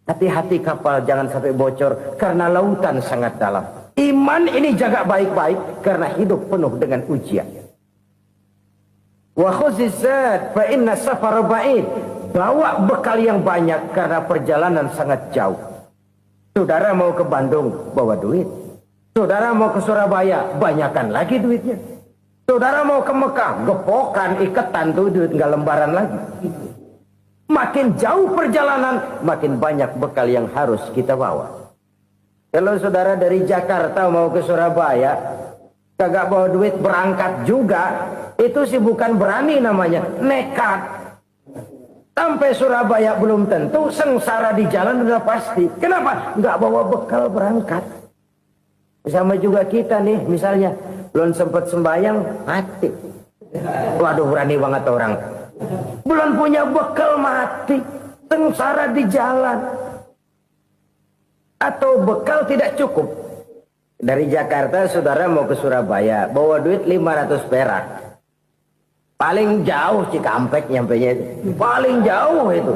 Hati-hati kapal jangan sampai bocor karena lautan sangat dalam. Iman ini jaga baik-baik karena hidup penuh dengan ujian. Wa khuzizat fa inna safara ba'id. Bawa bekal yang banyak karena perjalanan sangat jauh. Saudara mau ke Bandung, bawa duit. Saudara mau ke Surabaya, banyakan lagi duitnya. Saudara mau ke Mekah, gepokan, iketan tuh duit, nggak lembaran lagi. Makin jauh perjalanan, makin banyak bekal yang harus kita bawa. Kalau saudara dari Jakarta mau ke Surabaya, kagak bawa duit berangkat juga, itu sih bukan berani namanya, nekat. Sampai Surabaya belum tentu, sengsara di jalan udah pasti. Kenapa? Nggak bawa bekal berangkat. Sama juga kita nih, misalnya belum sempat sembahyang, mati. Waduh, berani banget orang. Belum punya bekal, mati. Sengsara di jalan. Atau bekal tidak cukup. Dari Jakarta saudara mau ke Surabaya, bawa duit 500 perak. Paling jauh Cikampek nyampenya itu. Paling jauh itu.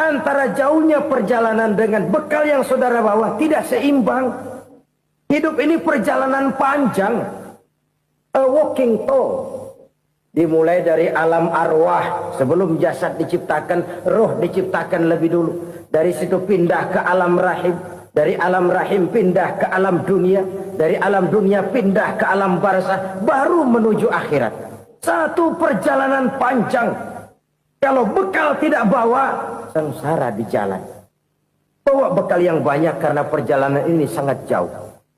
Antara jauhnya perjalanan dengan bekal yang saudara bawa tidak seimbang. Hidup ini perjalanan panjang. A walking tour. Dimulai dari alam arwah. Sebelum jasad diciptakan, roh diciptakan lebih dulu. Dari situ pindah ke alam rahim. Dari alam rahim pindah ke alam dunia. Dari alam dunia pindah ke alam barzah. Baru menuju akhirat. Satu perjalanan panjang. Kalau bekal tidak bawa, sengsara di jalan. Bawa bekal yang banyak karena perjalanan ini sangat jauh.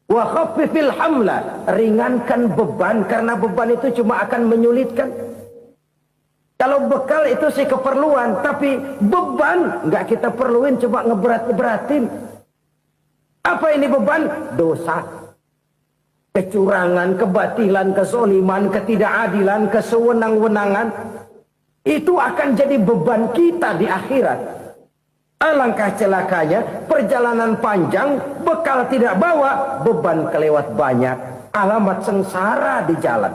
Wa khaffifil hamla, ringankan beban karena beban itu cuma akan menyulitkan. Kalau bekal itu sih keperluan, tapi beban nggak kita perluin, cuma ngeberat-beratin. Apa ini beban? Dosa, kecurangan, kebatilan, kesoliman, ketidakadilan, kesewenang-wenangan. Itu akan jadi beban kita di akhirat. Alangkah celakanya, perjalanan panjang, bekal tidak bawa, beban kelewat banyak, alamat sengsara di jalan.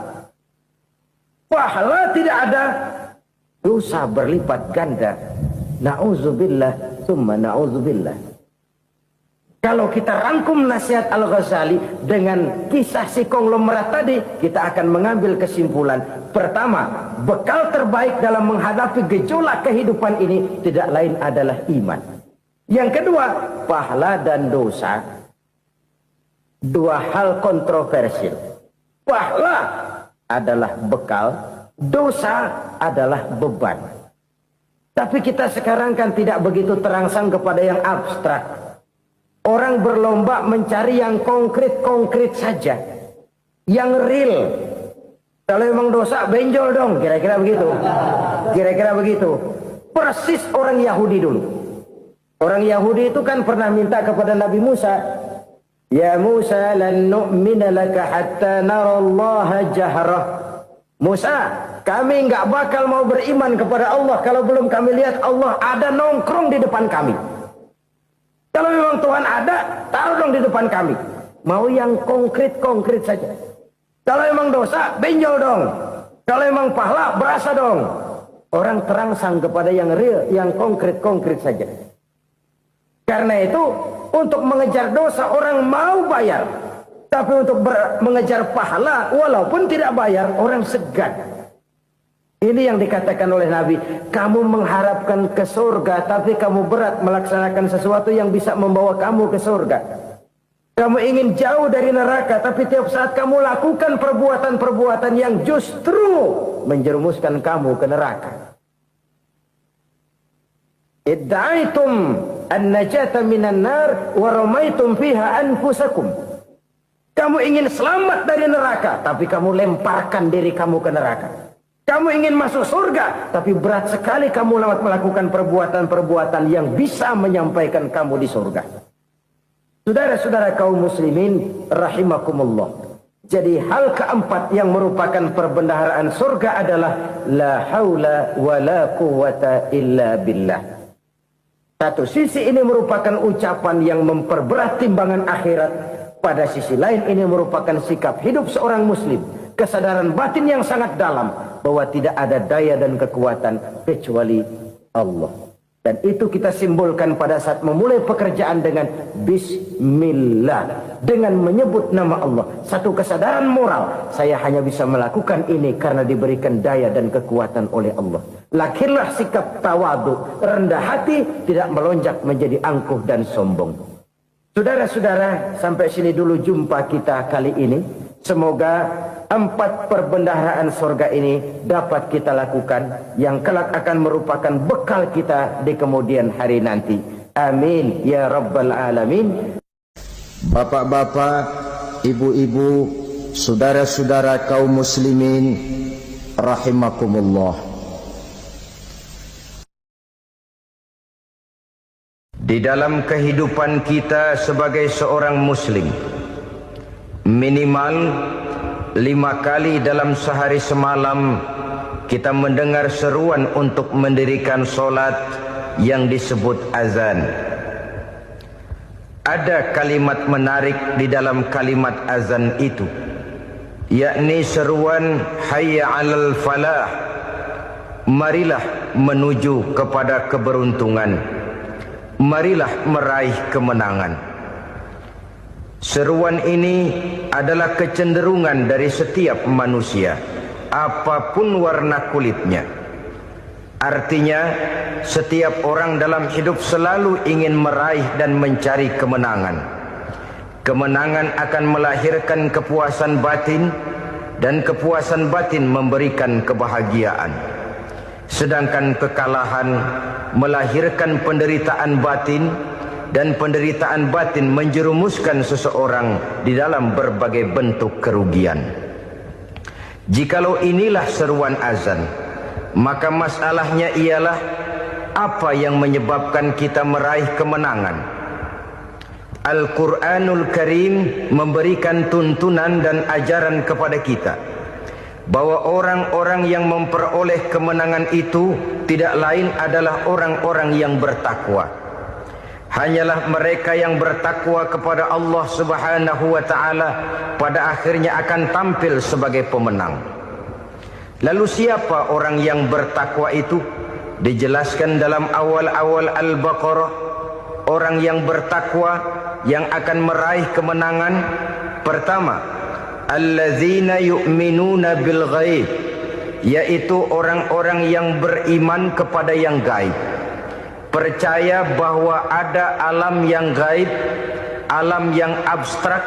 Pahala tidak ada, dosa berlipat ganda. Na'udzubillah, summa na'udzubillah. Kalau kita rangkum nasihat Al-Ghazali dengan kisah si konglomerat tadi, kita akan mengambil kesimpulan. Pertama, bekal terbaik dalam menghadapi gejolak kehidupan ini tidak lain adalah iman. Yang kedua, pahala dan dosa. Dua hal kontroversial. Pahala adalah bekal, dosa adalah beban. Tapi kita sekarang kan tidak begitu terangsang kepada yang abstrak. Orang berlomba mencari yang konkret-konkret saja. Yang real. Kalau memang dosa, benjol dong. Kira-kira begitu. Kira-kira begitu. Persis orang Yahudi dulu. Orang Yahudi itu kan pernah minta kepada Nabi Musa. Ya Musa, lan nu'mina laka hatta narallaha jahrah. Musa, kami nggak bakal mau beriman kepada Allah kalau belum kami lihat Allah ada nongkrong di depan kami. Kalau memang Tuhan ada, taruh dong di depan kami. Mau yang konkret-konkret saja. Kalau memang dosa, benjol dong. Kalau memang pahala, berasa dong. Orang terangsang kepada yang real, yang konkret-konkret saja. Karena itu, untuk mengejar dosa, orang mau bayar. Tapi untuk mengejar pahala, walaupun tidak bayar, orang segan. Ini yang dikatakan oleh Nabi, kamu mengharapkan ke surga, tapi kamu berat melaksanakan sesuatu yang bisa membawa kamu ke surga. Kamu ingin jauh dari neraka, tapi tiap saat kamu lakukan perbuatan-perbuatan yang justru menjerumuskan kamu ke neraka. Idda'aitum an-najata minan nar wa ramaitum fiha anfusakum. Kamu ingin selamat dari neraka, tapi kamu lemparkan diri kamu ke neraka. Kamu ingin masuk surga, tapi berat sekali kamu melakukan perbuatan-perbuatan yang bisa menyampaikan kamu di surga. Saudara-saudara kaum muslimin, rahimakumullah. Jadi hal keempat yang merupakan perbendaharaan surga adalah la haula wa la quwata illa billah. Satu sisi ini merupakan ucapan yang memperberat timbangan akhirat. Pada sisi lain ini merupakan sikap hidup seorang muslim, kesadaran batin yang sangat dalam bahwa tidak ada daya dan kekuatan kecuali Allah. Dan itu kita simbolkan pada saat memulai pekerjaan dengan Bismillah, dengan menyebut nama Allah. Satu kesadaran moral, saya hanya bisa melakukan ini karena diberikan daya dan kekuatan oleh Allah. Lahirlah sikap tawadu, rendah hati, tidak melonjak menjadi angkuh dan sombong. Saudara-saudara, sampai sini dulu jumpa kita kali ini. Semoga 4 perbendaharaan surga ini dapat kita lakukan, yang kelak akan merupakan bekal kita di kemudian hari nanti. Amin ya rabbal alamin. Bapak-bapak, ibu-ibu, saudara-saudara kaum muslimin rahimakumullah. Di dalam kehidupan kita sebagai seorang muslim, minimal 5 kali dalam sehari semalam kita mendengar seruan untuk mendirikan solat yang disebut azan. Ada kalimat menarik di dalam kalimat azan itu, yakni seruan hayya 'alal falah, marilah menuju kepada keberuntungan, marilah meraih kemenangan. Seruan ini adalah kecenderungan dari setiap manusia, apapun warna kulitnya. Artinya, setiap orang dalam hidup selalu ingin meraih dan mencari kemenangan. Kemenangan akan melahirkan kepuasan batin, dan kepuasan batin memberikan kebahagiaan. Sedangkan kekalahan melahirkan penderitaan batin, dan penderitaan batin menjerumuskan seseorang di dalam berbagai bentuk kerugian. Jikalau inilah seruan azan, maka masalahnya ialah apa yang menyebabkan kita meraih kemenangan. Al-Quranul Karim memberikan tuntunan dan ajaran kepada kita bahwa orang-orang yang memperoleh kemenangan itu tidak lain adalah orang-orang yang bertakwa. Hanyalah mereka yang bertakwa kepada Allah Subhanahu wa ta'ala pada akhirnya akan tampil sebagai pemenang. Lalu siapa orang yang bertakwa itu? Dijelaskan dalam awal-awal Al-Baqarah, orang yang bertakwa yang akan meraih kemenangan. Pertama, allazina yu'minuna bil ghaib, yaitu orang-orang yang beriman kepada yang gaib. Percaya bahwa ada alam yang gaib, alam yang abstrak,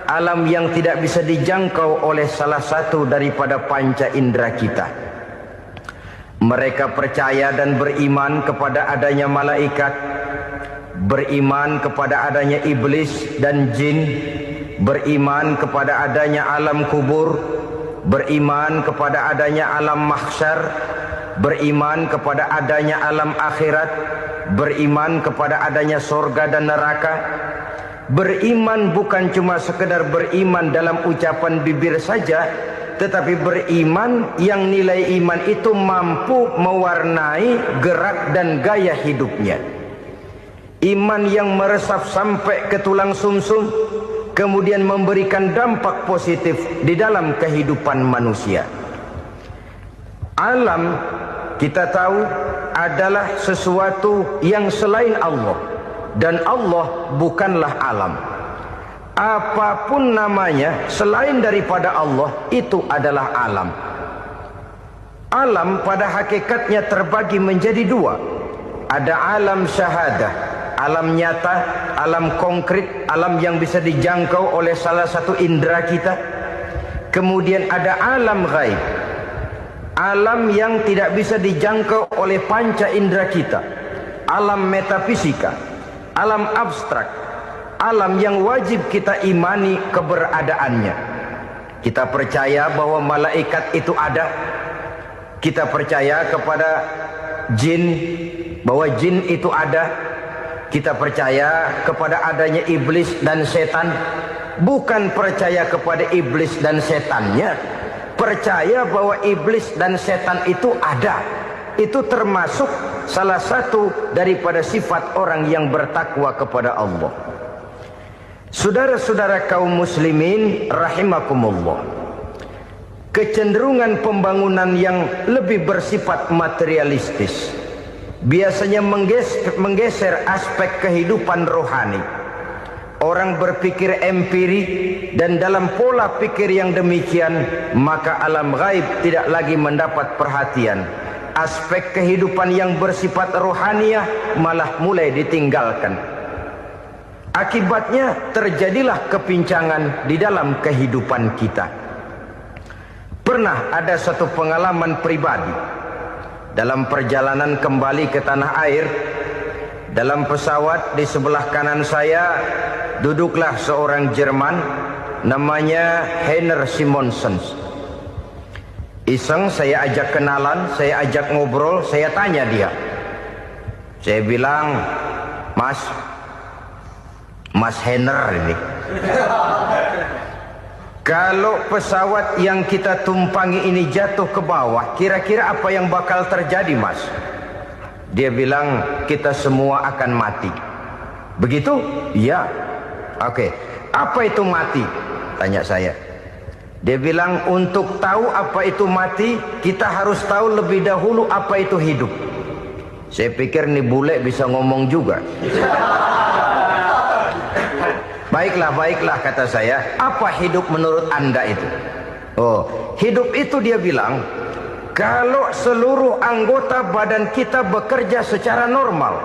alam yang tidak bisa dijangkau oleh salah satu daripada panca indera kita. Mereka percaya dan beriman kepada adanya malaikat, beriman kepada adanya iblis dan jin, beriman kepada adanya alam kubur, beriman kepada adanya alam mahsyar, beriman kepada adanya alam akhirat, beriman kepada adanya surga dan neraka. Beriman bukan cuma sekedar beriman dalam ucapan bibir saja, tetapi beriman yang nilai iman itu mampu mewarnai gerak dan gaya hidupnya. Iman yang meresap sampai ke tulang sumsum, kemudian memberikan dampak positif di dalam kehidupan manusia. Alam, kita tahu, adalah sesuatu yang selain Allah, dan Allah bukanlah alam. Apapun namanya selain daripada Allah, itu adalah alam. Alam pada hakikatnya terbagi menjadi 2. Ada alam syahadah, alam nyata, alam konkret, alam yang bisa dijangkau oleh salah satu indera kita. Kemudian ada alam ghaib, alam yang tidak bisa dijangkau oleh panca indera kita, alam metafisika, alam abstrak, alam yang wajib kita imani keberadaannya. Kita percaya bahwa malaikat itu ada, kita percaya kepada jin, bahwa jin itu ada, kita percaya kepada adanya iblis dan setan. Bukan percaya kepada iblis dan setannya, percaya bahwa iblis dan setan itu ada. Itu termasuk salah satu daripada sifat orang yang bertakwa kepada Allah. Saudara-saudara kaum muslimin rahimakumullah, kecenderungan pembangunan yang lebih bersifat materialistis biasanya menggeser aspek kehidupan rohani. Orang berpikir empiri, dan dalam pola pikir yang demikian maka alam gaib tidak lagi mendapat perhatian. Aspek kehidupan yang bersifat rohaniah malah mulai ditinggalkan. Akibatnya terjadilah kepincangan di dalam kehidupan kita. Pernah ada satu pengalaman pribadi dalam perjalanan kembali ke tanah air. Dalam pesawat di sebelah kanan saya duduklah seorang Jerman namanya Heiner Simonsen. Iseng saya ajak kenalan, saya ajak ngobrol, saya tanya dia. Saya bilang, Mas Heiner ini, kalau pesawat yang kita tumpangi ini jatuh ke bawah, kira-kira apa yang bakal terjadi, Mas? Dia bilang, kita semua akan mati. Begitu? Iya. Oke. Apa itu mati? Tanya saya. Dia bilang, untuk tahu apa itu mati, kita harus tahu lebih dahulu apa itu hidup. Saya pikir nih bule bisa ngomong juga. Baiklah kata saya. Apa hidup menurut Anda itu? Oh, hidup itu dia bilang, kalau seluruh anggota badan kita bekerja secara normal,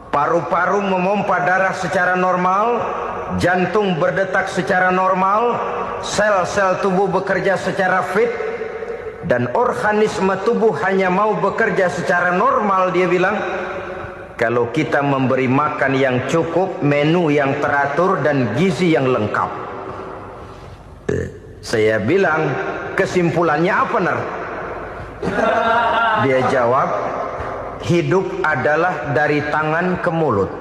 paru-paru memompa darah secara normal, jantung berdetak secara normal, sel-sel tubuh bekerja secara fit, dan organisme tubuh hanya mau bekerja secara normal, dia bilang, kalau kita memberi makan yang cukup, menu yang teratur, dan gizi yang lengkap. Saya bilang, kesimpulannya apa, Ner? Dia jawab, hidup adalah dari tangan ke mulut.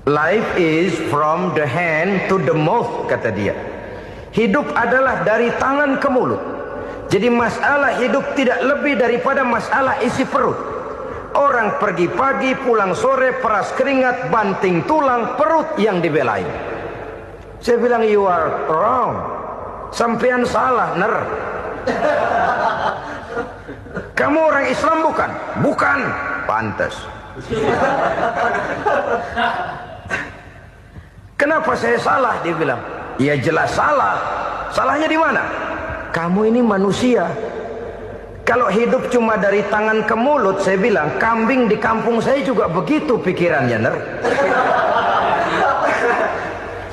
Life is from the hand to the mouth, kata dia. Hidup adalah dari tangan ke mulut. Jadi masalah hidup tidak lebih daripada masalah isi perut. Orang pergi pagi, pulang sore, peras keringat, banting tulang, perut yang dibelain. Saya bilang, you are wrong. Sampean salah, Ner. Kamu orang Islam bukan? Bukan. Pantas. Kenapa saya salah? Dia bilang, ya jelas salah. Salahnya di mana? Kamu ini manusia. Kalau hidup cuma dari tangan ke mulut, saya bilang, kambing di kampung saya juga begitu pikirannya, Ner.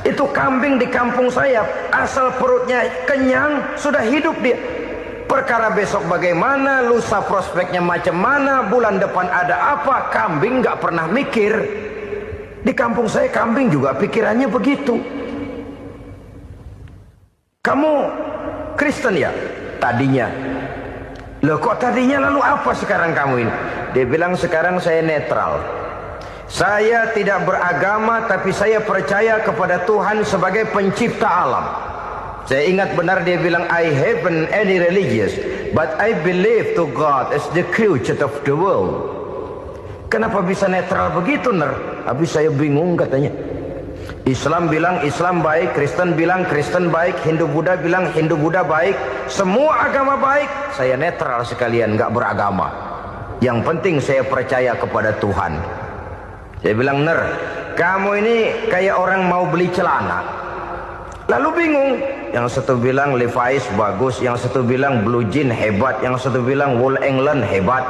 Itu kambing di kampung saya, asal perutnya kenyang, sudah hidup dia. Perkara besok bagaimana, lusa prospeknya macam mana, bulan depan ada apa, kambing nggak pernah mikir. Di kampung saya kambing juga pikirannya begitu. Kamu Kristen ya? Tadinya. Loh kok tadinya, lalu apa sekarang kamu ini? Dia bilang, sekarang saya netral. Saya tidak beragama, tapi saya percaya kepada Tuhan sebagai pencipta alam. Saya ingat benar dia bilang, I haven't any religious, but I believe to God as the creator of the world. Kenapa bisa netral begitu, Ner? Habis saya bingung katanya. Islam bilang Islam baik, Kristen bilang Kristen baik, Hindu Buddha bilang Hindu Buddha baik, semua agama baik. Saya netral sekalian, nggak beragama. Yang penting saya percaya kepada Tuhan. Saya bilang, Ner, kamu ini kayak orang mau beli celana, lalu bingung. Yang satu bilang Levi's bagus, yang satu bilang Blue Jean hebat, yang satu bilang Wool England hebat.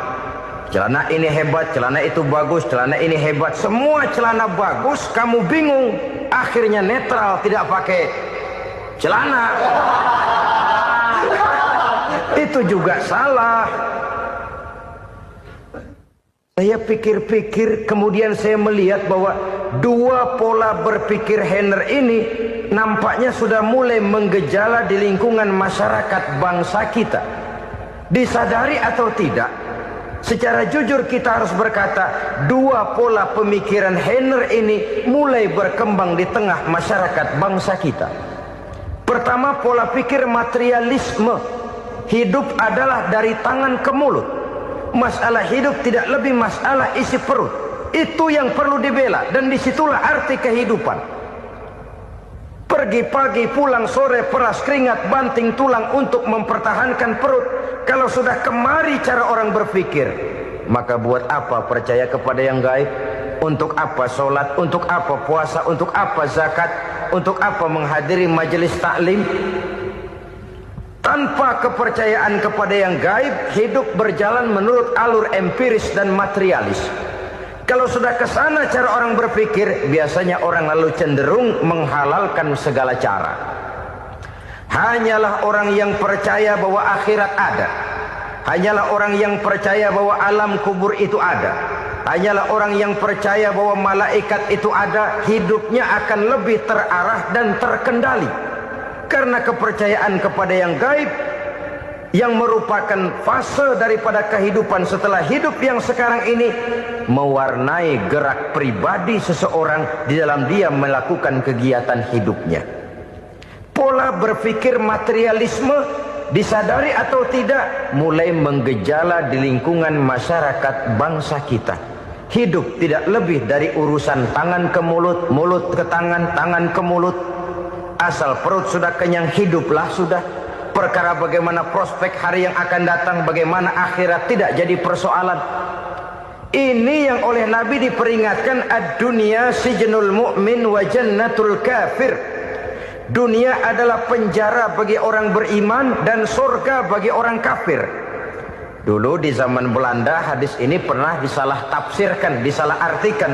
Celana ini hebat, celana itu bagus, celana ini hebat. Semua celana bagus, kamu bingung. Akhirnya netral, tidak pakai celana. Itu juga salah. Saya pikir-pikir, kemudian saya melihat bahwa dua pola berpikir Heiner ini nampaknya sudah mulai menggejala di lingkungan masyarakat bangsa kita. Disadari atau tidak, secara jujur kita harus berkata, dua pola pemikiran Heiner ini mulai berkembang di tengah masyarakat bangsa kita. Pertama, pola pikir materialisme. Hidup adalah dari tangan ke mulut. Masalah hidup tidak lebih masalah isi perut. Itu yang perlu dibela, dan disitulah arti kehidupan. Pergi pagi, pulang sore, peras keringat, banting tulang untuk mempertahankan perut. Kalau sudah kemari cara orang berpikir, maka buat apa percaya kepada yang gaib? Untuk apa sholat? Untuk apa puasa? Untuk apa zakat? Untuk apa menghadiri majelis taklim? Tanpa kepercayaan kepada yang gaib, hidup berjalan menurut alur empiris dan materialis. Kalau sudah ke sana cara orang berpikir, biasanya orang lalu cenderung menghalalkan segala cara. Hanyalah orang yang percaya bahwa akhirat ada. Hanyalah orang yang percaya bahwa alam kubur itu ada. Hanyalah orang yang percaya bahwa malaikat itu ada, hidupnya akan lebih terarah dan terkendali. Karena kepercayaan kepada yang gaib, yang merupakan fase daripada kehidupan setelah hidup yang sekarang ini, mewarnai gerak pribadi seseorang di dalam dia melakukan kegiatan hidupnya. Pola berpikir materialisme, disadari atau tidak, mulai menggejala di lingkungan masyarakat bangsa kita. Hidup tidak lebih dari urusan tangan ke mulut, mulut ke tangan, tangan ke mulut. Asal perut sudah kenyang, hiduplah sudah. Perkara bagaimana prospek hari yang akan datang, bagaimana akhirat tidak jadi persoalan. Ini yang oleh Nabi diperingatkan, ad-dunya sijnul mu'min wa jannatul kafir. Dunia adalah penjara bagi orang beriman dan surga bagi orang kafir. Dulu di zaman Belanda hadis ini pernah disalah tafsirkan, disalah artikan,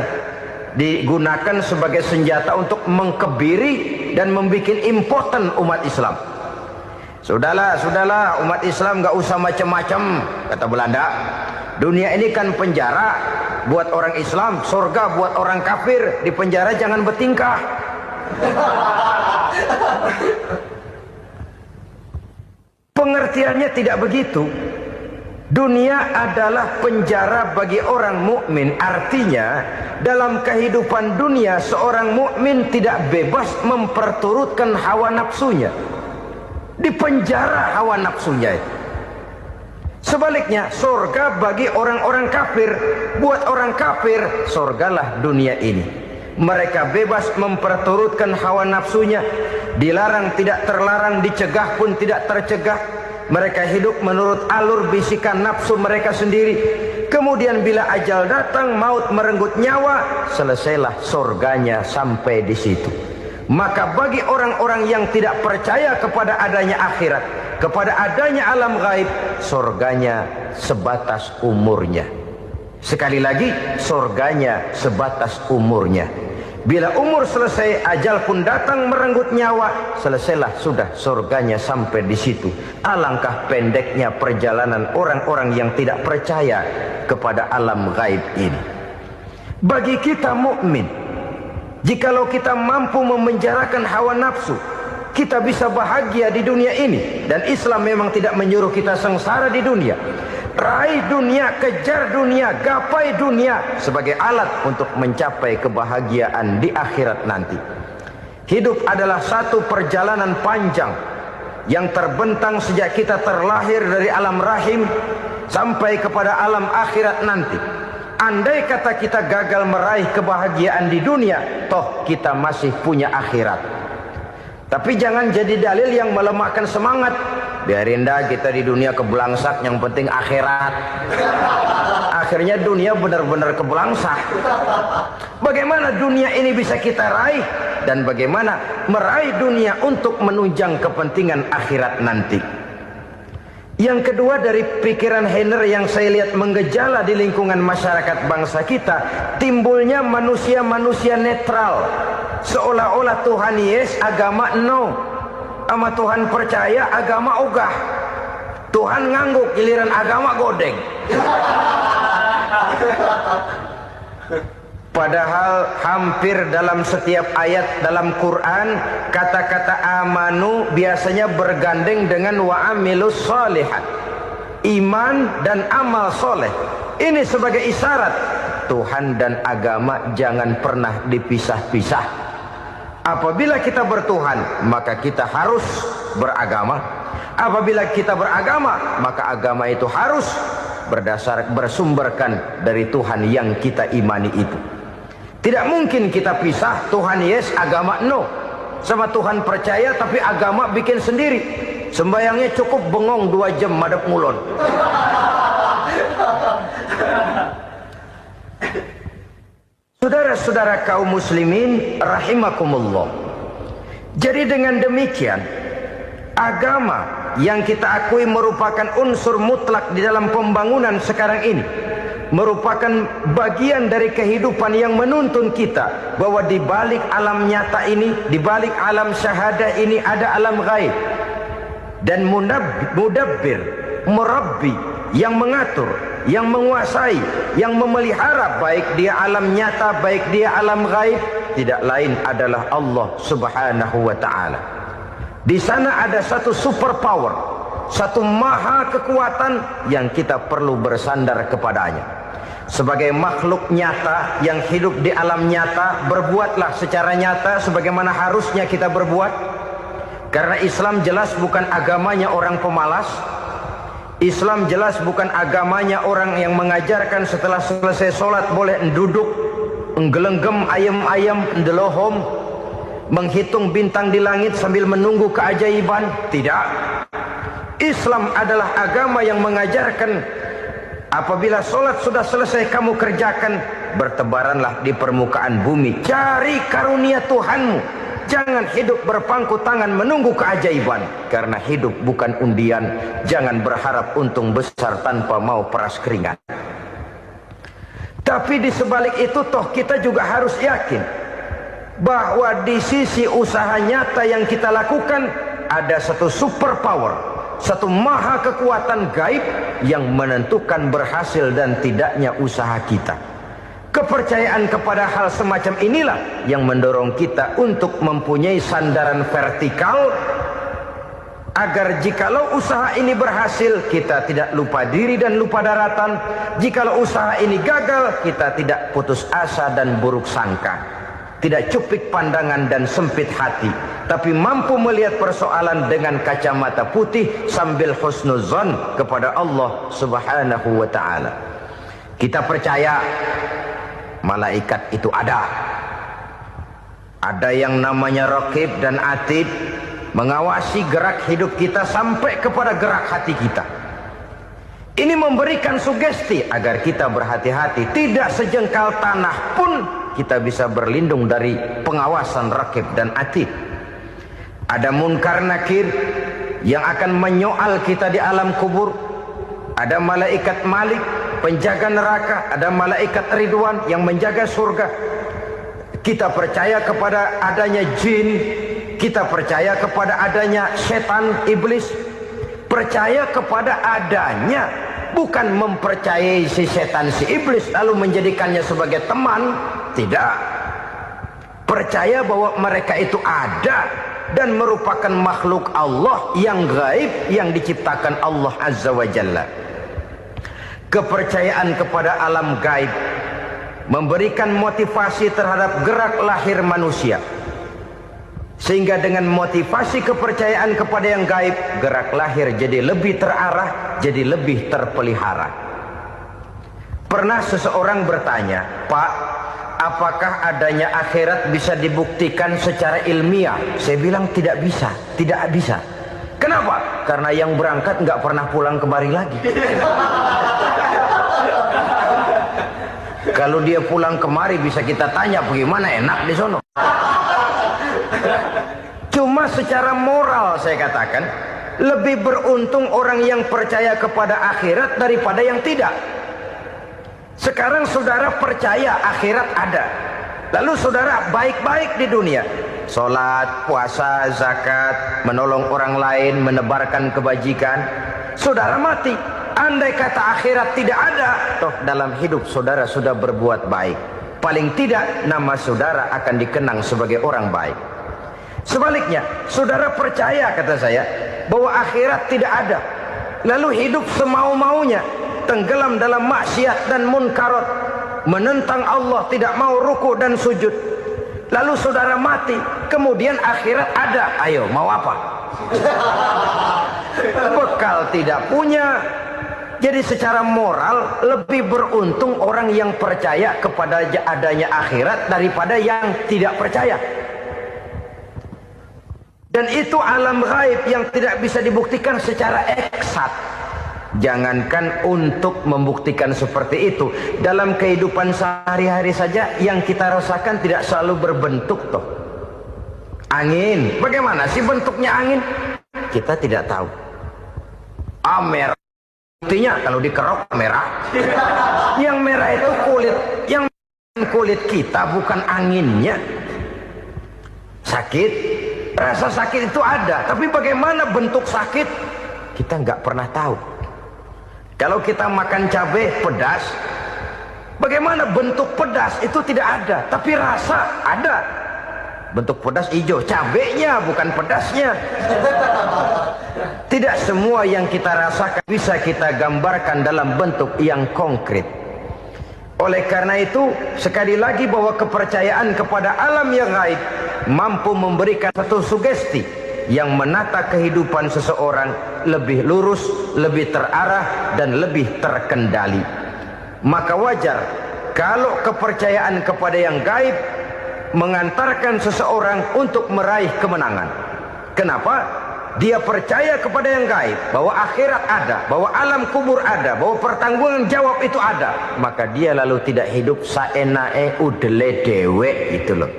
digunakan sebagai senjata untuk mengkebiri dan membuat impoten umat Islam. Sudahlah umat Islam gak usah macam-macam, kata Belanda. Dunia ini kan penjara buat orang Islam, surga buat orang kafir. Di penjara jangan bertingkah. Pengertiannya tidak begitu. Dunia adalah penjara bagi orang mukmin. Artinya dalam kehidupan dunia seorang mukmin tidak bebas memperturutkan hawa nafsunya. Di penjara hawa nafsunya itu. Sebaliknya surga bagi orang-orang kafir. Buat orang kafir, surgalah dunia ini. Mereka bebas memperturutkan hawa nafsunya. Dilarang tidak terlarang, dicegah pun tidak tercegah. Mereka hidup menurut alur bisikan nafsu mereka sendiri. Kemudian bila ajal datang, maut merenggut nyawa, selesailah surganya sampai di situ. Maka bagi orang-orang yang tidak percaya kepada adanya akhirat, kepada adanya alam gaib, surganya sebatas umurnya. Sekali lagi, surganya sebatas umurnya. Bila umur selesai, ajal pun datang merenggut nyawa, selesailah sudah surganya sampai di situ. Alangkah pendeknya perjalanan orang-orang yang tidak percaya kepada alam gaib ini. Bagi kita mukmin, jikalau kita mampu memenjarakan hawa nafsu, kita bisa bahagia di dunia ini. Dan Islam memang tidak menyuruh kita sengsara di dunia. Raih dunia, kejar dunia, gapai dunia sebagai alat untuk mencapai kebahagiaan di akhirat nanti. Hidup adalah satu perjalanan panjang yang terbentang sejak kita terlahir dari alam rahim sampai kepada alam akhirat nanti. Andai kata kita gagal meraih kebahagiaan di dunia, toh kita masih punya akhirat. Tapi jangan jadi dalil yang melemahkan semangat. Biarin dah kita di dunia kebelangsak, yang penting akhirat. Akhirnya dunia benar-benar kebelangsak. Bagaimana dunia ini bisa kita raih, dan bagaimana meraih dunia untuk menunjang kepentingan akhirat nanti. Yang kedua, dari pikiran Heiner yang saya lihat menggejala di lingkungan masyarakat bangsa kita, timbulnya manusia-manusia netral. Seolah-olah Tuhan yes, agama no. Sama Tuhan percaya, agama ogah. Tuhan ngangguk, giliran agama godeng. Padahal hampir dalam setiap ayat dalam Quran, kata-kata amanu biasanya bergandeng dengan wa amilus sholihat. Iman dan amal soleh. Ini sebagai isyarat Tuhan dan agama jangan pernah dipisah-pisah. Apabila kita bertuhan, maka kita harus beragama. Apabila kita beragama, maka agama itu harus bersumberkan dari Tuhan yang kita imani itu. Tidak mungkin kita pisah, Tuhan yes, agama no. sama Tuhan percaya, tapi agama bikin sendiri. Sembayangnya cukup bengong 2 jam madep ngulon. Saudara-saudara kaum muslimin rahimakumullah. Jadi dengan demikian, agama yang kita akui merupakan unsur mutlak di dalam pembangunan sekarang ini, merupakan bagian dari kehidupan yang menuntun kita bahwa di balik alam nyata ini, di balik alam syahadah ini ada alam gaib. Dan mudabbir, murabbi, yang mengatur, yang menguasai, yang memelihara baik dia alam nyata, baik dia alam gaib, tidak lain adalah Allah Subhanahu wa ta'ala. Di sana ada satu super power, satu maha kekuatan yang kita perlu bersandar kepadanya. Sebagai makhluk nyata yang hidup di alam nyata, berbuatlah secara nyata sebagaimana harusnya kita berbuat. Karena Islam jelas bukan agamanya orang pemalas. Islam jelas bukan agamanya orang yang mengajarkan setelah selesai sholat boleh duduk, nggelenggem ayam-ayam, ndelohom, menghitung bintang di langit sambil menunggu keajaiban. Tidak. Islam adalah agama yang mengajarkan apabila sholat sudah selesai kamu kerjakan, bertebaranlah di permukaan bumi, cari karunia Tuhanmu. Jangan hidup berpangku tangan menunggu keajaiban. Karena hidup bukan undian. Jangan berharap untung besar tanpa mau peras keringat. Tapi di sebalik itu toh kita juga harus yakin bahwa di sisi usaha nyata yang kita lakukan ada satu super power, satu maha kekuatan gaib yang menentukan berhasil dan tidaknya usaha kita. Kepercayaan kepada hal semacam inilah yang mendorong kita untuk mempunyai sandaran vertikal, agar jikalau usaha ini berhasil, kita tidak lupa diri dan lupa daratan. Jikalau usaha ini gagal, kita tidak putus asa dan buruk sangka, tidak cupik pandangan dan sempit hati, tapi mampu melihat persoalan dengan kacamata putih sambil husnuzon kepada Allah Subhanahu wa ta'ala. Kita percaya malaikat itu ada. Ada yang namanya raqib dan atid, mengawasi gerak hidup kita sampai kepada gerak hati kita. Ini memberikan sugesti agar kita berhati-hati. Tidak sejengkal tanah pun kita bisa berlindung dari pengawasan raqib dan atid. Ada munkar nakir yang akan menyoal kita di alam kubur. Ada malaikat Malik, penjaga neraka. Ada malaikat Ridwan yang menjaga surga. Kita percaya kepada adanya jin. Kita percaya kepada adanya setan, iblis. Percaya kepada adanya, bukan mempercayai si setan, si iblis lalu menjadikannya sebagai teman. Tidak. Percaya bahwa mereka itu ada dan merupakan makhluk Allah yang gaib, yang diciptakan Allah Azza wa Jalla. Kepercayaan kepada alam gaib memberikan motivasi terhadap gerak lahir manusia, sehingga dengan motivasi kepercayaan kepada yang gaib, gerak lahir jadi lebih terarah, jadi lebih terpelihara. Pernah seseorang bertanya, "Pak, apakah adanya akhirat bisa dibuktikan secara ilmiah?" Saya bilang tidak bisa, tidak bisa. Kenapa? Karena yang berangkat nggak pernah pulang kembali lagi. Kalau dia pulang kemari bisa kita tanya bagaimana enak di sono. Cuma secara moral saya katakan, lebih beruntung orang yang percaya kepada akhirat daripada yang tidak. Sekarang saudara percaya akhirat ada, lalu saudara baik-baik di dunia, sholat, puasa, zakat, menolong orang lain, menebarkan kebajikan. Saudara mati, andai kata akhirat tidak ada, toh dalam hidup saudara sudah berbuat baik. Paling tidak nama saudara akan dikenang sebagai orang baik. Sebaliknya, saudara percaya, kata saya, bahwa akhirat tidak ada, lalu hidup semau-maunya, tenggelam dalam maksiat dan munkarat, menentang Allah, tidak mau ruku dan sujud. Lalu saudara mati, kemudian akhirat ada. Ayo, mau apa? Bekal tidak punya. Jadi secara moral lebih beruntung orang yang percaya kepada adanya akhirat daripada yang tidak percaya. Dan itu alam gaib yang tidak bisa dibuktikan secara eksat. Jangankan untuk membuktikan seperti itu, dalam kehidupan sehari-hari saja yang kita rasakan tidak selalu berbentuk toh. Angin, bagaimana sih bentuknya angin? Kita tidak tahu. Merah, buktinya kalau dikerok merah. Yang merah itu kulit, yang kulit kita bukan anginnya. Sakit, rasa sakit itu ada, tapi bagaimana bentuk sakit kita nggak pernah tahu. Kalau kita makan cabai pedas, bagaimana bentuk pedas itu tidak ada, tapi rasa ada. Bentuk pedas hijau, cabainya bukan pedasnya. Tidak semua yang kita rasakan bisa kita gambarkan dalam bentuk yang konkret. Oleh karena itu, sekali lagi bahwa kepercayaan kepada alam yang gaib mampu memberikan satu sugesti yang menata kehidupan seseorang lebih lurus, lebih terarah, dan lebih terkendali. Maka wajar kalau kepercayaan kepada yang gaib mengantarkan seseorang untuk meraih kemenangan. Kenapa? Dia percaya kepada yang gaib, bahwa akhirat ada, bahwa alam kubur ada, bahwa pertanggungan jawab itu ada. Maka dia lalu tidak hidup saenae udele dewe, itu loh.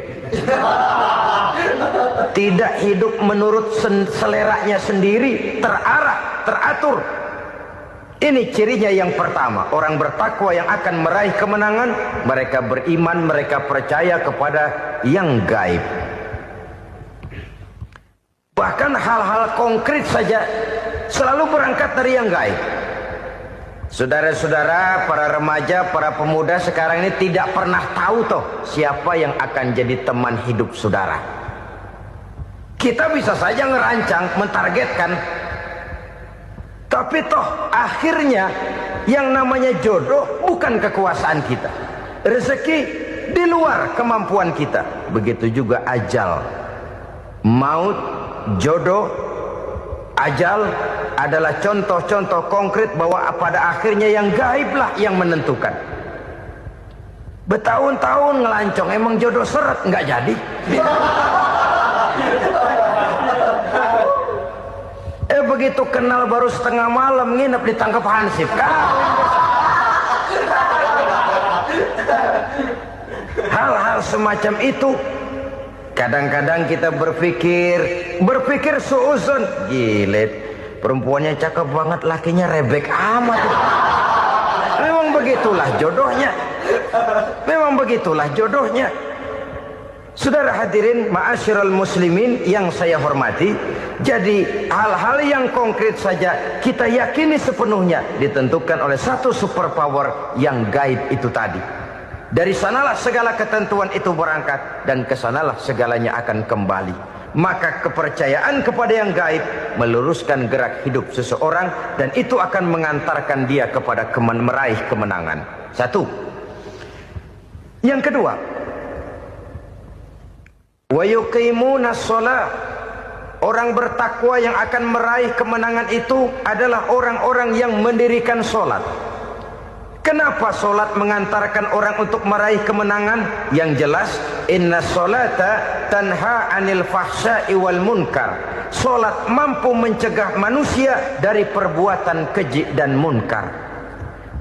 Tidak hidup menurut seleranya sendiri, terarah, teratur. Ini cirinya yang pertama. Orang bertakwa yang akan meraih kemenangan, mereka beriman, mereka percaya kepada yang gaib. Bahkan hal-hal konkret saja selalu berangkat dari yang gaib. Saudara-saudara, para remaja, para pemuda sekarang ini tidak pernah tahu toh siapa yang akan jadi teman hidup saudara. Kita bisa saja ngerancang, mentargetkan, tapi toh akhirnya yang namanya jodoh bukan kekuasaan kita. Rezeki di luar kemampuan kita. Begitu juga ajal, maut, jodoh, ajal adalah contoh-contoh konkret bahwa pada akhirnya yang gaiblah yang menentukan. Bertahun-tahun ngelancong, emang jodoh seret nggak jadi. Begitu kenal baru setengah malam nginep ditangkap hansip kan. Hal-hal semacam itu kadang-kadang kita berpikir suuzon, gile, perempuannya cakep banget, lakinya rebek amat. Memang begitulah jodohnya. Memang begitulah jodohnya. Saudara hadirin ma'asyiral muslimin yang saya hormati, jadi hal-hal yang konkret saja kita yakini sepenuhnya ditentukan oleh satu superpower yang gaib itu tadi. Dari sanalah segala ketentuan itu berangkat dan kesanalah segalanya akan kembali. Maka kepercayaan kepada yang gaib meluruskan gerak hidup seseorang dan itu akan mengantarkan dia kepada meraih kemenangan. Satu. Yang kedua, wa yuqimuna shalah. Orang bertakwa yang akan meraih kemenangan itu adalah orang-orang yang mendirikan sholat. Kenapa sholat mengantarkan orang untuk meraih kemenangan? Yang jelas, inna sholata tanha anil fahsya'i wal munkar. Sholat mampu mencegah manusia dari perbuatan keji dan munkar.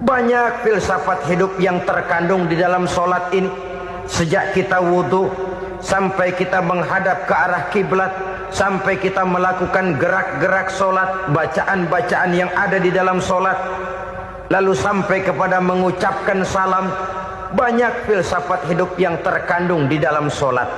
Banyak filsafat hidup yang terkandung di dalam sholat ini. Sejak kita wudhu, sampai kita menghadap ke arah kiblat, sampai kita melakukan gerak-gerak sholat, bacaan-bacaan yang ada di dalam sholat, lalu sampai kepada mengucapkan salam. Banyak filsafat hidup yang terkandung di dalam sholat.